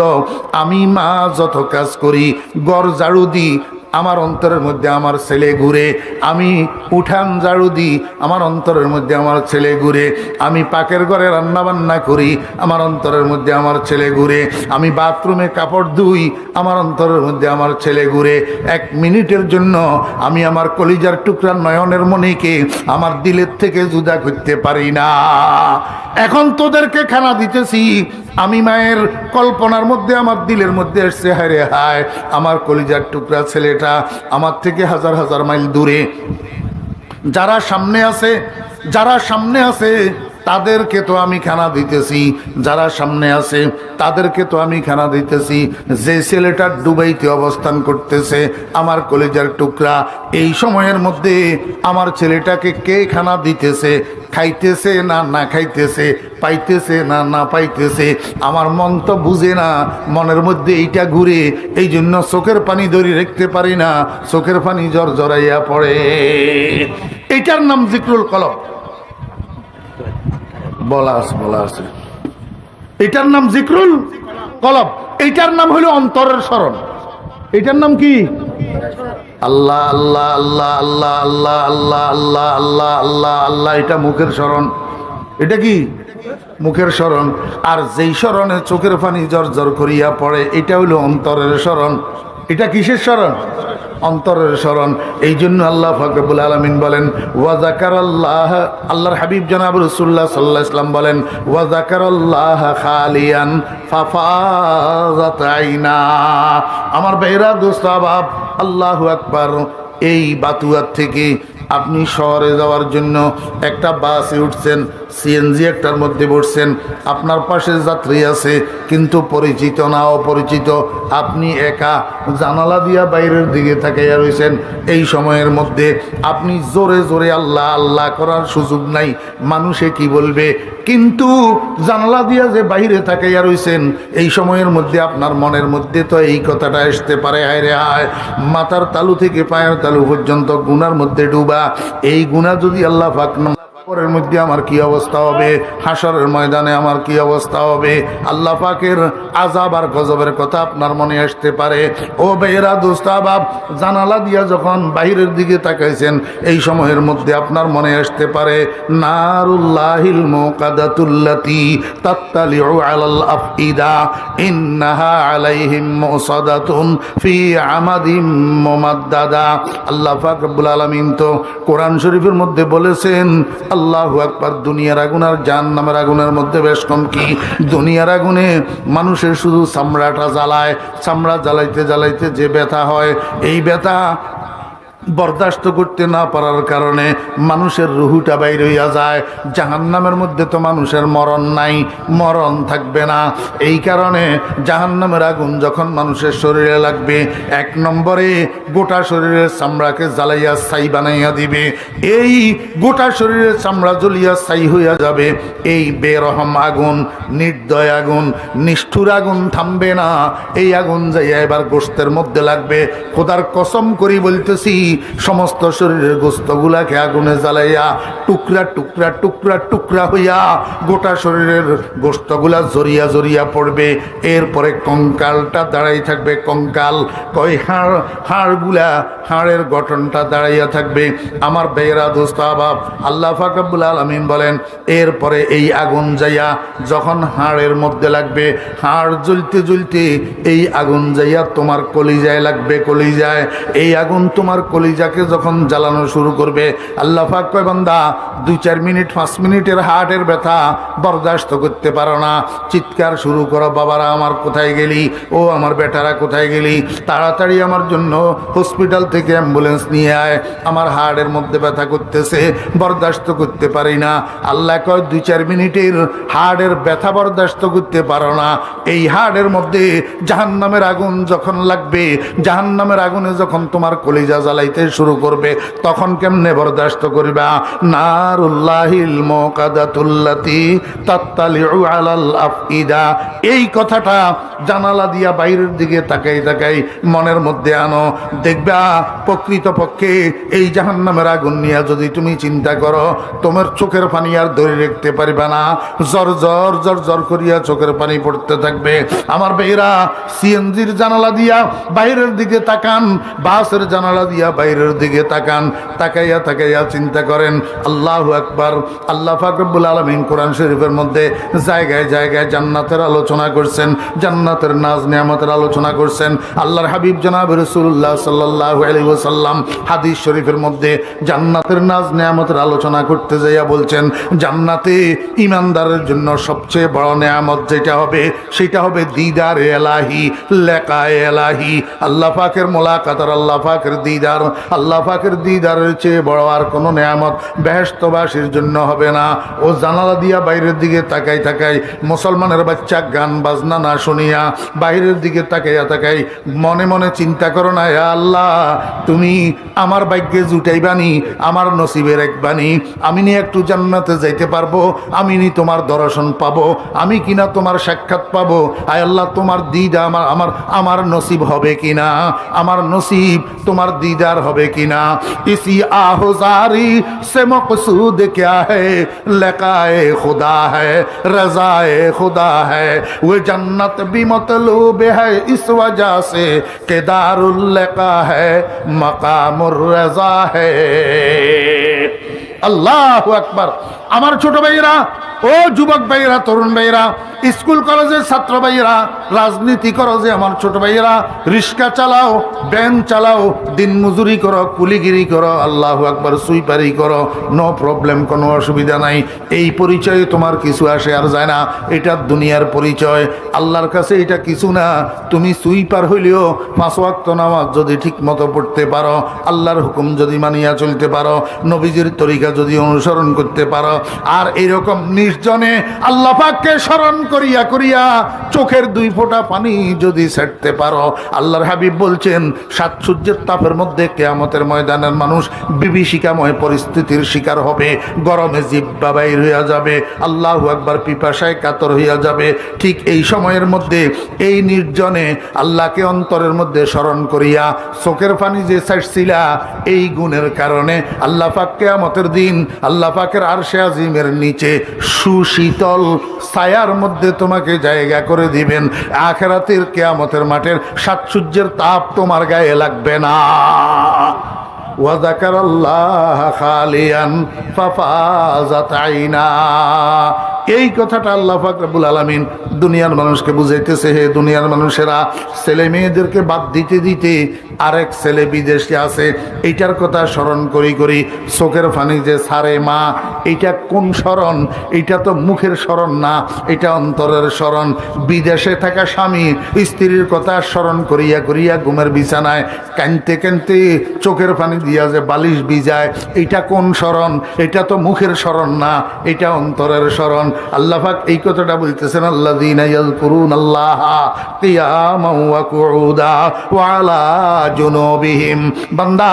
আমি মা যত কাজ করি, ঘর ঝাড়ু দিই, আমার অন্তরের মধ্যে আমার ছেলে ঘুরে। আমি উঠান ঝাড়ু দিই, আমার অন্তরের মধ্যে আমার ছেলে ঘুরে। আমি পাকের ঘরে রান্না বান্না করি, আমার অন্তরের মধ্যে আমার ছেলে ঘুরে। আমি বাথরুমে কাপড় ধুই, আমার অন্তরের মধ্যে আমার ছেলে ঘুরে। 1 মিনিটের জন্য আমি আমার কলিজার টুকরা নয়নের মনিকে আমার দিলের থেকে জুদা করতে পারি না। এখন তোদেরকে খানা দিতেছি, আমি মায়ের কল্পনার মধ্যে আমার দিলের মধ্যে এসছে, হায় রে হায়, আমার কলিজার টুকরা ছেলেটা আমার থেকে হাজার হাজার মাইল দূরে। যারা সামনে আছে তাদেরকে তো আমি খানা দিতেছি, যারা সামনে আছে তাদেরকে তো আমি খানা দিতেছি। যে ছেলেটা দুবাইতে অবস্থান করতেছে আমার কলিজার টুকরা, এই সময়ের মধ্যে আমার ছেলেটাকে কে খানা দিতেছে? খাইতেছে না না খাইতেছে, পাইতেছে না না পাইতেছে, আমার মন তো বুঝে না। মনের মধ্যে এইটা ঘুরে, এই জন্য চোখের পানি ধরে রাখতে পারি না, চোখের পানি জড়াইয়া পড়ে। এইটার নাম জিক্রুল কলব। বলা আছে এটার নাম জিক্রুল কলব। এইটার নাম হলো অন্তরের স্মরণ। এটার নাম কি? আল্লাহ আল্লাহ আল্লাহ আল্লাহ আল্লাহ আল্লাহ আল্লাহ আল্লাহ আল্লাহ আল্লাহ। এটা মুখের স্মরণ। এটা কি? মুখের স্মরণ। আর যেই স্মরণে চোখের পানি জর করিয়া পড়ে, এটা হলো অন্তরের স্মরণ। এটা কিসের স্মরণ? অন্তরের স্মরণ। এই জন্য আল্লাহ পাক রব্বুল আলামিন বলেন ওয়া যাকারাল্লাহ, আল্লাহর হাবিব জনাব রাসূলুল্লাহ সাল্লাল্লাহু আলাইহি ওয়াসাল্লাম বলেন ওয়া যাকারাল্লাহ খালিয়ান ফাফাযাত আইনা। আমার ভাইরা দোস্ত আবাব, আল্লাহু আকবার। এই বাতুয়ার থেকে আপনি শহরে যাওয়ার জন্য একটা বাসে উঠছেন, সিএনজি একটার মধ্যে বসছেন, আপনার পাশে যাত্রী আছে কিন্তু পরিচিত না অপরিচিত, আপনি একা জানালা দিয়া বাইরের দিকে তাকাইয়া রয়েছেন। এই সময়ের মধ্যে আপনি জোরে জোরে আল্লাহ আল্লাহ করার সুযোগ নাই, মানুষে কি বলবে। কিন্তু জানালা দিয়া যে বাইরে তাকাইয়া রয়েছেন, এই সময়ের মধ্যে আপনার মনের মধ্যে তো এই কথাটা আসতে পারে, হায় রে হায়, মাথার তালু থেকে পায়ের তালু পর্যন্ত গুনার মধ্যে ডুবা। এই গুনাহ যদি আল্লাহ পাক পরের মধ্যে আমার কি অবস্থা হবে, হাসরের ময়দানে আমার কি অবস্থা হবে। আল্লাহ পাকের আযাব আর গজবের কথা আপনার মনে আসতে পারে। ও বেরা দোস্তাবাব, জানালা দিয়া যখন বাইরের দিকে তাকাইছেন, এই সময়ের মধ্যে আপনার মনে আসতে পারে নারুল্লাহিল মুকাদাতুল্লাতি তাত্তালিউ আলাল আফইদা ইন্নাহা আলাইহিম মুসাদাতুন ফি আমাদিম মুমাদ্দাদা। আল্লাহ পাক রব্বুল আলামিন তো কোরআন শরীফের মধ্যে বলেছেন, আল্লাহু আকবার, দুনিয়ার আগুন আর জাহান্নামের আগুনের মধ্যে বেশ কম কি। দুনিয়ার আগুনে মানুষের শুধু চামড়াটা জ্বালায়, চামড়া জ্বালাইতে জ্বালাইতে যে ব্যথা হয়, এই ব্যথা বরদাস্ত করতে না পারার কারণে মানুষের রুহুটা বাইর হইয়া যায়। জাহান্নামের মধ্যে তো মানুষের মরণ নাই, মরণ থাকবে না। এই কারণে জাহান্নামের আগুন যখন মানুষের শরীরে লাগবে, 1 নম্বরে গোটা শরীরের চামড়াকে জ্বালাইয়া ছাই বানাইয়া দিবে। এই গোটা শরীরের চামড়া জ্বলিয়া ছাই হইয়া যাবে। এই বেরহম আগুন, নির্দয় আগুন, নিষ্ঠুর আগুন থামবে না। এই আগুন যাইয়া এবার গোশতের মধ্যে লাগবে। খোদার কসম করি বলতেছি, সমস্ত শরীরের গোশতগুলাকে আগুনে জ্বালাইয়া টুকরা টুকরা টুকরা টুকরা হইয়া গোটা শরীরের গোশতগুলা জড়িয়া জড়িয়া পড়বে। এরপরে কঙ্কালটা দাঁড়াই থাকবে, কঙ্কাল কই হাড়গুলা, হাড়ের গঠনটা দাঁড়াইয়া থাকবে। আমার বেয়েরা দোস্ত আবাব, আল্লাহ পাক রব্বুল আলামিন বলেন এরপরে এই আগুন যাইয়া যখন হাড়ের মধ্যে লাগবে, হাড় জ্বলতে জ্বলতে এই আগুন যাইয়া তোমার কলিজায় লাগবে, কলিজায়। এই আগুন তোমার কলিজাকে যখন জ্বালানো শুরু করবে, আল্লাহ পাক কয় বান্দা 2-4 মিনিট 5 মিনিটের হার্টের ব্যথা বরদাস্ত করতে পারো না, চিৎকার শুরু করো, বাবারা আমার কোথায় গেলি, ও আমার বেটারা কোথায় গেলি, তাড়াতাড়ি আমার জন্য হসপিটাল থেকে অ্যাম্বুলেন্স নিয়ে আয়, আমার হার্টের মধ্যে ব্যথা করতেছে, বরদাস্ত করতে পারি না। আল্লাহ কয় 2-4 মিনিটের হার্টের ব্যথা বরদাস্ত করতে পারো না, এই হার্টের মধ্যে জাহান্নামের আগুন যখন লাগবে, জাহান্নামের আগুনে যখন তোমার কলিজা জ্বালাই যাইতে শুরু করবে, তখন কেমনে বরদাস্ত করবা? নারুল্লাহিল মুকাদাতুল্লাতি তাত্তালিউ আলাল আফইদা, এই কথাটা জানালা দিয়া বাইরের দিকে তাকাই তাকাই মনের মধ্যে আনো। দেখবা প্রকৃতপক্ষে এই জাহান্নামের আগুন নিয়ে যদি তুমি চিন্তা করো, তোমার চোখের পানি আর ধরে রাখতে পারবে না, জর জর জর জর করিয়া চোখের পানি পড়তে থাকবে। আমার ভাইরা, সিএনজির জানালা দিয়া বাইরের দিকে তাকান, বাসের জানালা দিয়া বাইরের দিকে তাকান, তাকাইয়া তাকাইয়া চিন্তা করেন। আল্লাহু আকবার। আল্লাহ পাক রব্বুল আলামিন কোরআন শরীফের মধ্যে জায়গায় জায়গায় জান্নাতের আলোচনা করছেন, জান্নাতের নাজ নিয়ামতের আলোচনা করছেন। আল্লাহর হাবিব জনাব রাসূলুল্লাহ সাল্লাল্লাহু আলাইহি ওয়াসাল্লাম হাদিস শরীফের মধ্যে জান্নাতের নাজ নিয়ামতের আলোচনা করতে যাইয়া বলছেন, জান্নাতে ঈমানদারের জন্য সবচেয়ে বড় নিয়ামত যেটা হবে সেটা হবে দিদার এলাহি, লেকায়ে এলাহি, আল্লাহ পাকের মোলাকাত আর আল্লাহ পাকের দিদার। আল্লাহ পাকের দিদারের চেয়ে বড় আর কোনো নিয়ামত বেহেশতবাসীর জন্য হবে না। ও জানালা দিয়া বাইরের দিকে তাকাই তাকাই মুসলমানের বাচ্চা গান বাজনা না শুনিয়া বাইরের দিকে তাকাইয়া তাকাই মনে মনে চিন্তা করো না, ইয়া আল্লাহ তুমি আমার ভাগ্যে জুটাইবানি, আমার নসিবে রাখবানি, আমি নি একটু জান্নাতে যাইতে পারবো, আমি নি তোমার দর্শন পাবো, আমি কিনা তোমার সাক্ষাৎ পাবো। আয় আল্লাহ তোমার দিদা আমার আমার আমার নসিব হবে কিনা, আমার নসিব তোমার দিদার হবে কিনা। ইসি আহজারি সে মকসুদ क्या है, लकाए खुदा है, रजाए खुदा है, वो जन्नत भी मतलूब है इस वजह से कि दारुल लका है, मकामुर रजा है। আল্লাহু আকবার। আমার ছোট ভাইরা, ও যুবক ভাইরা, তরুণ ভাইরা, স্কুল কলেজের ছাত্র ভাইরা, রাজনীতি করো যে আমার ছোট ভাইরা, রিক্সা চালাও, ভ্যান চালাও, দিন মজুরি করো, কুলিগিরি করো, আল্লাহু আকবার, সুইপারি করো, নো প্রবলেম, কোনো অসুবিধা নাই। এই পরিচয়ে তোমার কিছু আসে আর যায় না, এটা দুনিয়ার পরিচয়। আল্লাহর কাছে এটা কিছু না। তুমি সুইপার হইলেও 5 ওয়াক্ত নামাজ যদি ঠিক মতো পড়তে পারো, আল্লাহর হুকুম যদি মানিয়া চলতে পারো, নবীজির তরিকা যদি অনুসরণ করতে পারো, আর এরকম নির্জনে আল্লাহ পাককে স্মরণ করিয়া করিয়া চোখের 2 ফোঁটা পানি যদি ছাড়তে পারো, আল্লাহর হাবিব বলছেন 7 সূর্যের তাপের মধ্যে কিয়ামতের ময়দানের মানুষ বিভীষিকাময় পরিস্থিতির শিকার হবে, গরমে জিহ্বা বাইর হইয়া যাবে, আল্লাহু আকবার, পিপাসায় কাতর হইয়া যাবে। ঠিক এই সময়ের মধ্যে এই নির্জনে আল্লাহকে অন্তরের মধ্যে স্মরণ করিয়া চোখের পানি যে ছাড়ছিলা, এই গুণের কারণে আল্লাহ পাক কিয়ামতের দিন আল্লাহ পাকের আরশে আজিমের নিচে সুশীতল ছায়ার মধ্যে তোমাকে জায়গা করে দিবেন। আখিরাতের কিয়ামতের মাঠের 7 সূর্যের তাপ তোমার গায়ে লাগবে না। ওয়া যাকারাল্লাহ খালিয়ান ফাফাজাত আইনা, এই কথাটা আল্লাহ পাক রব্বুল আলামিন দুনিয়ার মানুষকে বুঝাইতেছে। হে দুনিয়ার মানুষেরা, ছেলে মেয়েদেরকে বাদ দিতে দিতে আরেক ছেলে বিদেশে আছে, এইটার কথা স্মরণ করি করি চোখের পানি যে ছাড়ে মা, এইটা কোন স্মরণ? এইটা তো মুখের স্মরণ না, এটা অন্তরের স্মরণ। বিদেশে থাকা স্বামী স্ত্রীর কথা স্মরণ করিয়া করিয়া ঘুমের বিছানায় কাঁদতে কাঁদতে চোখের পানি দিয়া যে বালিশ ভিজায়, এইটা কোন স্মরণ? এটা তো মুখের স্মরণ না, এটা অন্তরের স্মরণ। আল্লাহ পাক এই কথাটা বলতেছেন, আল্লাযীনা ইয়াযকুরুনাল্লাহা কিয়ামান ওয়া কুউদা ওয়া আলা জুনুবিহিম। বান্দা,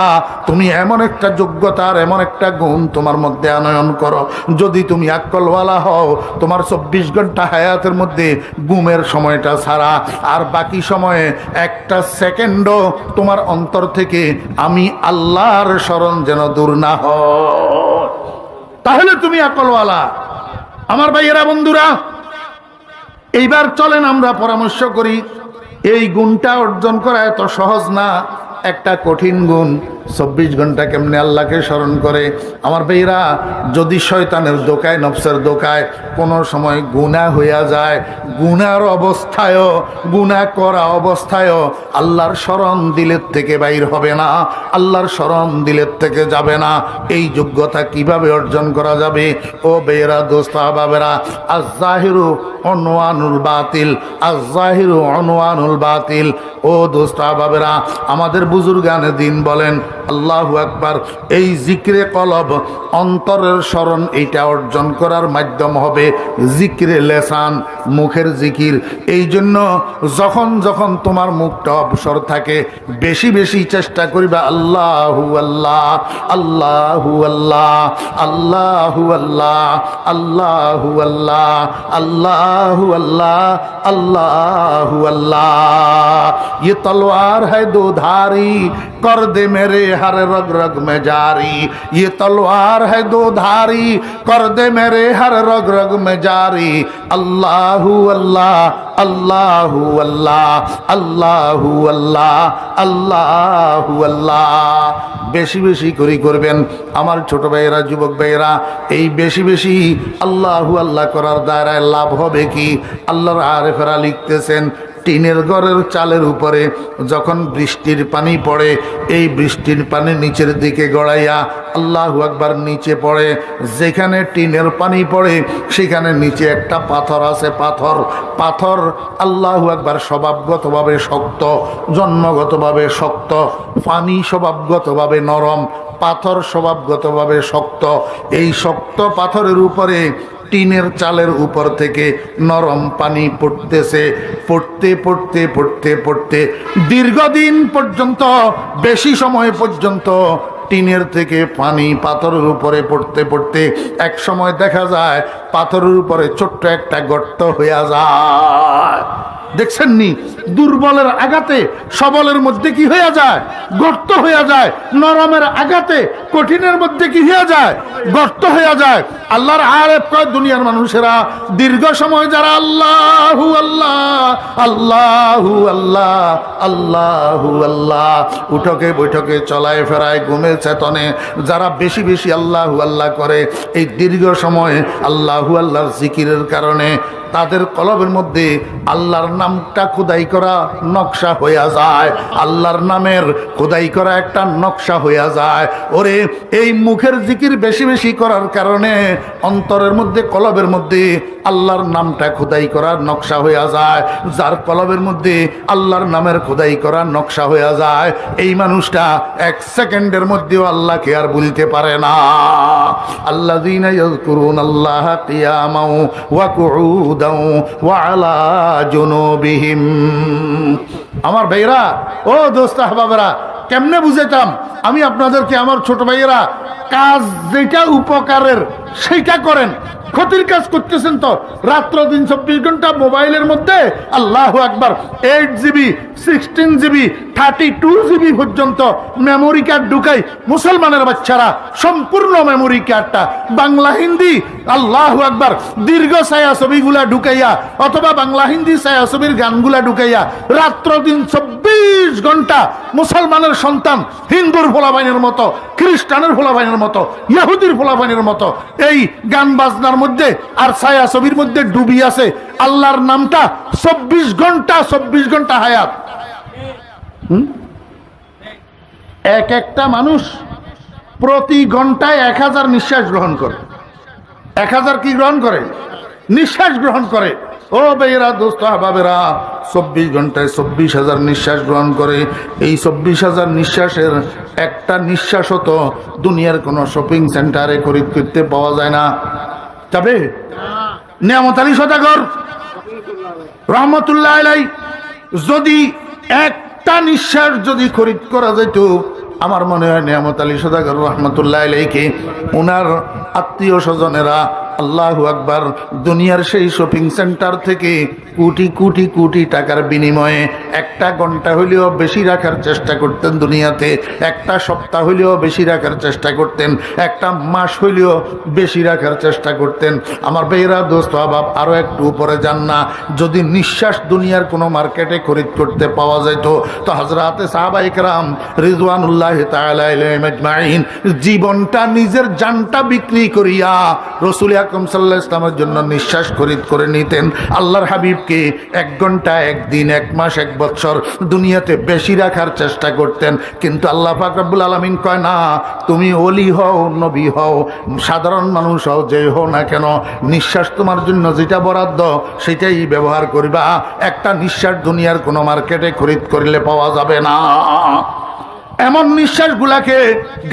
তুমি এমন একটা যোগ্যতার এমন একটা গুণ তোমার মধ্যে আনয়ন করো, যদি তুমি আকলওয়ালা হও, তোমার 24 ঘন্টা হায়াতের মধ্যে ঘুমের সময়টা ছাড়া আর বাকি সময়ে একটা সেকেন্ডও তোমার অন্তর থেকে আমি আল্লাহর স্মরণ যেন দূর না হয়, তাহলে তুমি আকলওয়ালা। আমার ভাইয়েরা, বন্ধুরা, এইবার চলেন আমরা পরামর্শ করি। এই গুণটা অর্জন করা এত সহজ না, একটা কঠিন গুণ। 24 ঘন্টা কেমনে আল্লাহকে স্মরণ করে? আমার ভাইরা, যদি শয়তানের দোকায়, নফসের দোকায় কোনো সময় গুনাহ হইয়া যায়, গুনার অবস্থায়ও, গুনাহ করা অবস্থায়ও আল্লাহর স্মরণ দিলের থেকে বাইর হবে না, আল্লাহর স্মরণ দিলের থেকে যাবে না। এই যোগ্যতা কিভাবে অর্জন করা যাবে? ও বেরা, দোস্ত বাবেরা, আজ-জাহিরু অনওয়ানুল বাতিল, আজ-জাহিরু অনওয়ানুল বাতিল। ও দোস্ত বাবেরা, আমাদের বুজুর্গানে দিন বলেন, আল্লাহু আকবার, এই জিক্রে কলব, অন্তরের স্মরণ, এইটা অর্জন করার মাধ্যম হবে জিক্রে লেসান। মুখের জিকির। এই জন্য যখন যখন তোমার মুখটা অবসর থাকে বেশি বেশি চেষ্টা করিবা আল্লাহু আল্লাহ, আল্লাহু আল্লাহ, আল্লাহু আল্লাহ, আল্লাহু আল্লাহ, আল্লাহু আল্লাহ, अल्लाहु अल्लाह। ये तलवार है दो धारी, कर दे मेरे हर रग रग में जारी। ये तलवार है दो धारी, कर दे मेरे हर रग रग में जारी। अल्लाहु अल्लाह, अल्लाहु अल्लाह, अल्लाहु अल्लाह, अल्लाहु अल्लाह। বেশি বেশি করে করবেন আমার ছোট ভাইয়েরা, যুবক ভাইয়েরা। এই বেশি বেশি আল্লাহু আল্লাহ করার দ্বারা লাভ হবে কি? আল্লাহর আরেফেরা লিখতেছেন টিনের ঘরের চালের উপরে যখন বৃষ্টির পানি পড়ে, এই বৃষ্টির পানি নিচের দিকে গড়াইয়া আল্লাহু আকবার নিচে পড়ে। যেখানে টিনের পানি পড়ে সেখানে নিচে একটা পাথর আছে, পাথর আল্লাহু আকবার স্বভাবগতভাবে শক্ত, জন্মগতভাবে শক্ত। পানি স্বভাবগতভাবে নরম, পাথর স্বভাবগতভাবে শক্ত। এই শক্ত পাথরের উপরে টিনের চালের উপর থেকে নরম পানি পড়তেছে। পড়তে পড়তে পড়তে পড়তে দীর্ঘদিন পর্যন্ত, বেশি সময় পর্যন্ত টিনের থেকে পানি পাথরের উপরে পড়তে পড়তে এক সময় দেখা যায় পাথরের উপরে ছোট্ট একটা গর্ত হইয়া যায়। দেখছেননি? দুর্বলের আঘাতে সবলের মধ্যে কি হয়ে যায়? গর্ত হয়ে যায়। নরমের আঘাতে কঠিনের মধ্যে কি হয়ে যায়? গর্ত হয়ে যায়। আল্লাহর আরেফ কয় দুনিয়ার মানুষেরা দীর্ঘ সময় যারা আল্লাহু আল্লাহ, আল্লাহু আল্লাহ, আল্লাহু আল্লাহ উঠকে বৈঠকে চলায় ফেরায় ঘুমে চেতনে যারা বেশি বেশি আল্লাহু আল্লাহ করে, এই দীর্ঘ সময় আল্লাহু আল্লাহর জিকিরের কারণে তাদের কলবের মধ্যে আল্লাহর নামটা খোদাই করা নকশা হইয়া যায়। আল্লাহর নামের খোদাই করা একটা নকশা হইয়া যায়। ওরে এই মুখের জিকির বেশি বেশি করার কারণে অন্তরের মধ্যে, কলবের মধ্যে আল্লাহর নামটা খোদাই করার নকশা হইয়া যায়। যার কলবের মধ্যে আল্লাহর নামের খোদাই করার নকশা হইয়া যায়, এই মানুষটা এক সেকেন্ডের মধ্যেও আল্লাহকে আর বলতে পারে না। আল্লাযীনা ইয়াযকুরুনাল্লাহা কিয়ামান ওয়া কুউদান ওয়া আলা জুনুবিহিম। আমার ভাইরা, ও দোস্ত আহবাবেরা, কেমনে বুঝাইতাম আমি আপনাদেরকে? আমার ছোট ভাইয়েরা, কাজ যেটা উপকারের সেইটা করেন। ক্ষতির কাজ করতেছেন তো রাত্র দিন 24 ঘন্টা মোবাইলের মধ্যে আল্লাহু আকবার 8 জিবি 16 জিবি 32 জিবি পর্যন্ত মেমোরি কার্ড ঢুকাই মুসলমানের বাচ্চারা। সম্পূর্ণ মেমোরি কার্ডটা বাংলা হিন্দি আল্লাহু আকবার দীর্ঘ ছায়া ছবিগুলা ঢুকাইয়া অথবা বাংলা হিন্দি ছায়া ছবির গানগুলা ঢুকাইয়া রাত্র দিন 24 ঘন্টা মুসলমানের সন্তান হিন্দুর ফোলাবাইনের মতো, খ্রিস্টানের ফোলাবাইনের মতো, ইহুদির ফোলাবাইনের মতো এই গান বাজনার মধ্যে আর ছায়া ছবির মধ্যে ডুবি আছে। আল্লাহর নামটা 24 ঘন্টা হায়াত। একটা মানুষ প্রতি ঘন্টায় 1000 নিঃশ্বাস গ্রহণ করে। 1000 কি গ্রহণ করে? নিঃশ্বাস গ্রহণ করে। ও ভাইয়েরা, দোস্ত আহবাবেরা, 24 ঘন্টায় 24,000 নিঃশ্বাস গ্রহণ করে। এই 24,000 নিঃশ্বাসের একটা নিঃশ্বাসও তো দুনিয়ার কোনো শপিং সেন্টারে খরিদ করতে পাওয়া যায় না। যাবে? নিয়ামত আলী সদাগর রহমতুল্লাহ আলাইহি যদি একটা নিঃশ্বাস যদি খরিদ করা যেত, আমার মনে হয় নিয়ামত আলী সদাগর রহমতুল্লাহ আলাইহিকে ওনার আত্মীয় স্বজনেরা আল্লাহু আকবার দুনিয়ার সেই শপিং সেন্টার থেকে কোটি কোটি কোটি টাকার বিনিময়ে একটা ঘন্টা হইলেও বেশি রাখার চেষ্টা করতেন দুনিয়াতে, একটা সপ্তাহ হইলেও বেশি রাখার চেষ্টা করতেন, একটা মাস হইলেও বেশি রাখার চেষ্টা করতেন। আমার ভাইয়েরা, দোস্ত আহবাব, আরও একটু উপরে যান না। যদি নিঃশ্বাস দুনিয়ার কোনো মার্কেটে খরিদ করতে পাওয়া যেত তো হযরতে সাহাবায়ে কেরাম রিজওয়ানুল্লাহি তাআলা আলাইহিম আজমাইন জীবনটা, নিজের জানটা বিক্রি করিয়া রাসূল আকরাম সাল্লাল্লাহু আলাইহি ওয়াসাল্লামের জন্য নিঃশ্বাস খরিদ করে নিতেন। আল্লাহর হাবিবকে 1 ঘন্টা, 1 দিন, 1 মাস, 1 বছর দুনিয়াতে বেশি রাখার চেষ্টা করতেন। কিন্তু আল্লাহ পাক রব্বুল আলামিন কয় না, তুমি ওলি হও, নবী হও, সাধারণ মানুষ হও, যে হও না কেন, নিঃশ্বাস তোমার জন্য যেটা বরাদ্দ সেটাই ব্যবহার করবা। একটা নিঃশ্বাস দুনিয়ার কোনো মার্কেটে খরিদ করলে পাওয়া যাবে না। এমন নিঃশ্বাসগুলাকে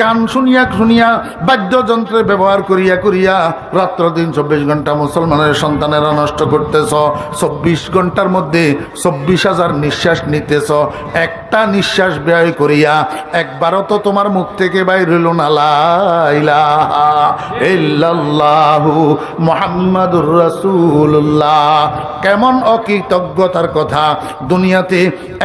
গান শুনিয়া শুনিয়া বাদ্যযন্ত্রের ব্যবহার করিয়া করিয়া রাত্র দিন 24 ঘন্টা মুসলমানের সন্তানেরা নষ্ট করতেছ। 24 ঘন্টার মধ্যে 24,000 নিঃশ্বাস নিতেছ। একটা নিঃশ্বাস ব্যয় করিয়া একবারও তো তোমার মুখ থেকে বাইর হইল না লা ইলাহা ইল্লাল্লাহু মুহাম্মাদুর রাসূলুল্লাহ। কেমন অকৃতজ্ঞতার কথা! দুনিয়াতে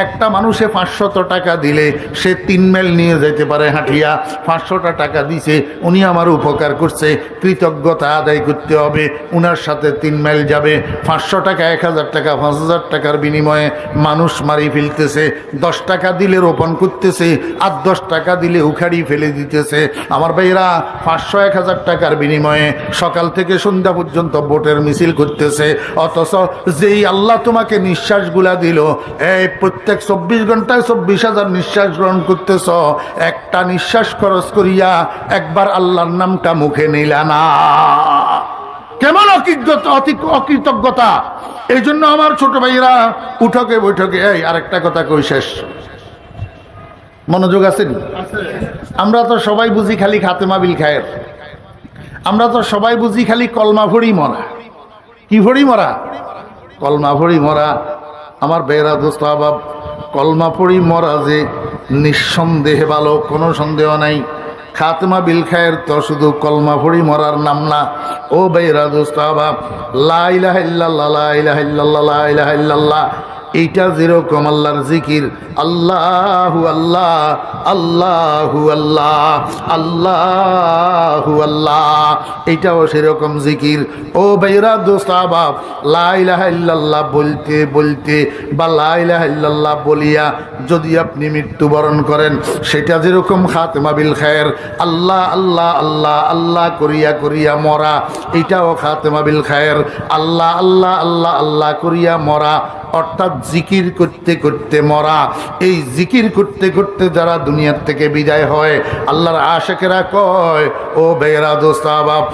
একটা মানুষে 500 টাকা দিলে সে 3 মাইল নিয়ে যেতে পারে হাঁটিয়া। 500টা টাকা দিছে, উনি আমার উপকার করছে, কৃতজ্ঞতা আদায় করতে হবে। উনার সাথে 3 মাইল যাবে। 500 টাকা 1000 টাকা 5000 টাকার বিনিময়ে মানুষ মারি ফেলতেছে। 10 টাকা দিলে রোপণ করতেছে, আর 10 টাকা দিলে উখাড়ি ফেলে দিতেছে। আমার ভাইরা 500-1000 টাকার বিনিময়ে সকাল থেকে সন্ধ্যা পর্যন্ত ভোটের মিছিল করতেছে। অথচ যেই আল্লাহ তোমাকে নিঃশ্বাসগুলা দিল, এই প্রত্যেক 24 ঘন্টায় 24,000 নিঃশ্বাস গ্রহণ করতেছ, একটা নিঃশ্বাস খরচ করিয়া একবার আল্লাহর নামটা মুখে নিলা না। কেমন অকৃতজ্ঞতা! এই জন্য আমার ছোট ভাইরা উঠকে বৈঠকে, এই আরেকটা কথা কই শেষ, মনোযোগ আছেন? আমরা তো সবাই বুঝি খালি খাতেমা বিল খায়ের, আমরা তো সবাই বুঝি খালি কলমা ভরি মরা। কি ভরি মরা? কলমা ভরি মরা। আমার বেরা দোস্ত আবাব, কলমা পড়ি মরা যে নিঃসন্দেহে ভালো, কোনো সন্দেহ নাই। খাতেমা বিল খায়ের তো শুধু কলমা পড়ি মরার নাম না। ও বেরা দোস্ত আবাব, লা ইলাহা ইল্লাল্লাহ, লা ইলাহা ইল্লাল্লাহ, লা ইলাহা ইল্লাল্লাহ, এইটা যেরকম আল্লাহর জিকির, আল্লাহু আল্লাহ, আল্লাহু আল্লাহ, আল্লাহু আল্লাহ, এইটাও সেরকম জিকির। ও ভাইরা দোস্ত আহবাব, লা ইলাহা ইল্লাল্লাহ বলতে বলতে বা লা ইলাহা ইল্লাল্লাহ বলিয়া যদি আপনি মৃত্যুবরণ করেন, সেটা যেরকম খাতেমা বিল খায়ের, আল্লাহ আল্লাহ আল্লাহ আল্লাহ করিয়া করিয়া মরা, এইটাও খাতেমা বিল খায়ের। আল্লাহ আল্লাহ আল্লাহ আল্লাহ করিয়া মরা অর্থাৎ জিকির করতে করতে মরা। এই জিকির করতে করতে যারা দুনিয়ার থেকে বিদায় হয়, আল্লাহর আশিকেরা কয়, ও বেরা দোস্ত আহবাব,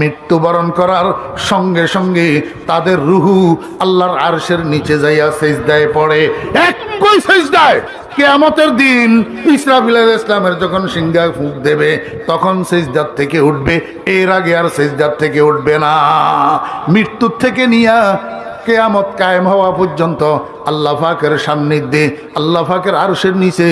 মৃত্যুবরণ করার সঙ্গে সঙ্গে তাদের রুহু আল্লাহর আরশের নিচে যাইয়া সিজদায় পড়ে। একই সিজদায় কিয়ামতের দিন ইসরাফিল আলাইহিস সালামের যখন সিংহা ফুঁক দেবে, তখন সিজদার থেকে উঠবে। এর আগে আর সিজদার থেকে উঠবে না। মৃত্যুর থেকে নিয়া কিয়ামত কায়েম হওয়া পর্যন্ত আল্লাহ পাকের সান্নিধ্যে, আল্লাহ পাকের আরশের নিচে